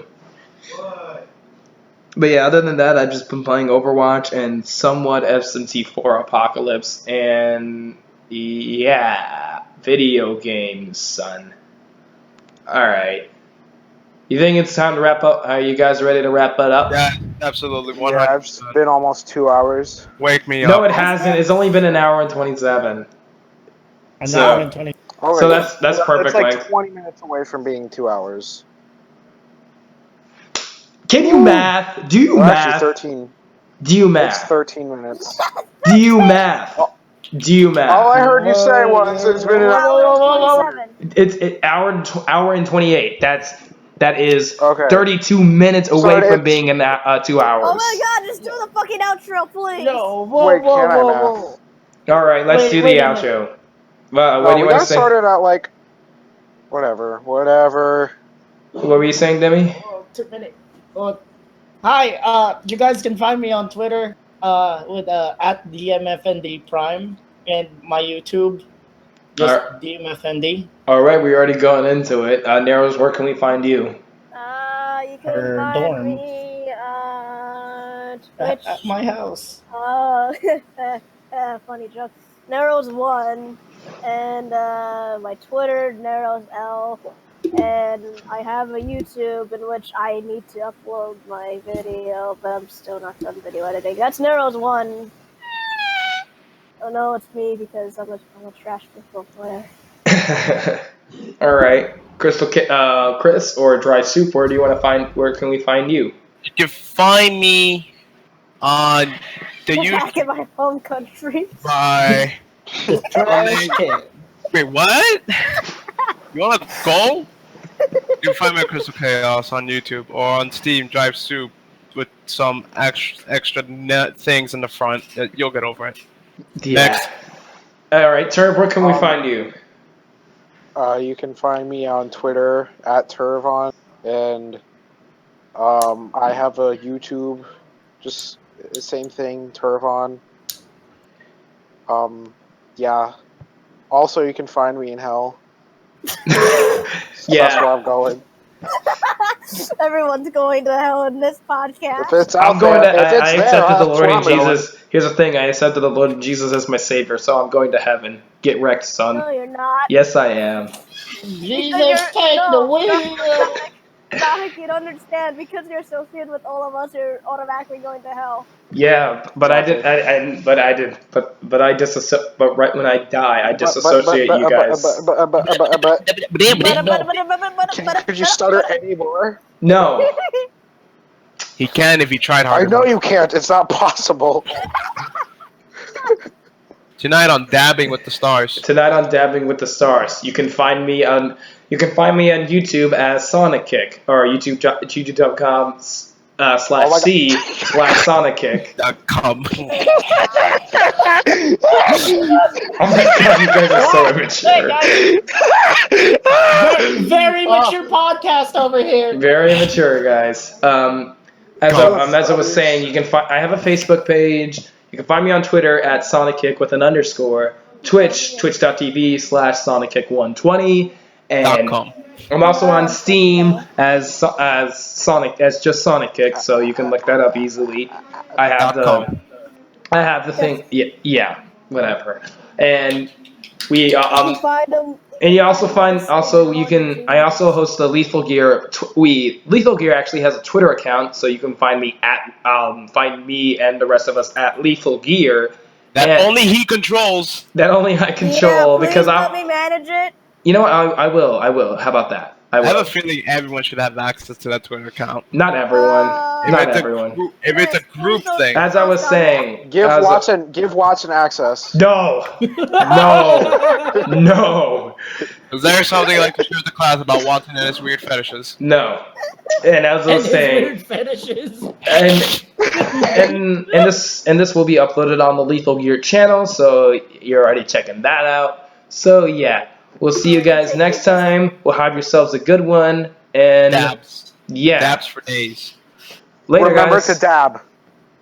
But yeah, other than that, I've just been playing Overwatch and somewhat SMT4 Apocalypse, and yeah, video games, son. Alright. You think it's time to wrap up? Are you guys ready to wrap it up? Yeah, absolutely. 100%. Yeah, it's been almost 2 hours. Wake me No, up. it hasn't. It's only been an hour and 27. An So- hour and 20. Oh, So it's- that's perfect It's like length. 20 minutes away from being 2 hours. Can you math? Do you Well, math? actually, 13. Do you It's math? 13 minutes. Do you math? Do you math? All I heard you say was it's been an hour. Hour 27. It's hour and 28. That is Okay. 32 minutes away So from it's- being in 2 hours. Oh my god, just do the fucking outro, please. No, whoa, Wait, whoa, can I whoa, math? whoa. All right, let's Wait, do wait the a outro. What No, do you we want gotta to say? start it out like, whatever. What were you saying, Demi? Oh, 2 minutes. Oh. Hi, you guys can find me on Twitter with at DMFND Prime and my YouTube, just Alright. DMFND. All right, we already going into it. Narrowz, where can we find you? You can Her find dorm. me on Twitch. At my house. Funny joke. Narrowz1, and my Twitter, NarrowzL, and I have a YouTube in which I need to upload my video, but I'm still not done video editing. That's Narrowz1. Oh no, it's me because I'm a trash football player. All right, Chris or Dry Soup. Where can we find you? You can find me on the Back YouTube in my home country. by. The trash can. Wait, what? You wanna go? You can find me at Crystal Chaos on YouTube or on Steam Drive Soup with some extra things in the front. You'll get over it. Yeah. Next. All right, Turv, where can we find you? You can find me on Twitter at Turvon, and I have a YouTube, just the same thing, Turvon. Yeah, Also, you can find me in hell. Yeah. That's where I'm going. Everyone's going to hell in this If podcast. it's out I'm going there, to. if it's I there, accepted the that's Lord where and I'm going. Jesus. Here's the thing: I accepted the Lord and Jesus as my Savior, so I'm going to heaven. Get wrecked, son. No, you're not. Yes, I am. Jesus, take the wheel. Sonic, you don't understand. Because you're associated with all of us, you're automatically going to hell. Yeah, but Exactly. but I disassociate. But right when I die, I disassociate you guys. Could you stutter anymore? No. He can if he tried I harder. know you can't. It's not possible. Tonight on Dabbing with the Stars. Tonight on Dabbing with the Stars, you can find me on YouTube as Sonickick or youtube.com/c/Sonickick. Come. Oh my god, you guys are so immature. Very mature podcast over here. Very immature, guys. As I was saying, you can find. I have a Facebook page. You can find me on Twitter at Sonickick with an underscore. Twitch.tv/Sonickick120, and .com. I'm also on Steam as just Sonickick, so you can look that up easily. I have .com. the thing. Yeah, whatever. And we Find them. and you also I also host the Lethal Gear. Lethal Gear actually has a Twitter account, so you can find me and the rest of us at Lethal Gear. That only he controls. That only I control because let me manage it. You know what? I will. How about that? I will. I have a feeling everyone should have access to that Twitter account. Not everyone. Not If everyone. If it's a group thing. As I was saying, Give Watson access. No. No. Is there something like to share with the class about Watson and his weird fetishes? No. And as I was saying, weird fetishes. and this will be uploaded on the Lethal Gear channel, so you're already checking that out. So yeah, we'll see you guys next time. We'll have yourselves a good one, and Dabs. Yeah, Dabs for days. Later, remember guys. to dab.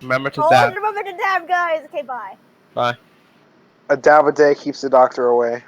Remember to Always dab. remember to dab, guys. Okay, bye. Bye. A dab a day keeps the doctor away.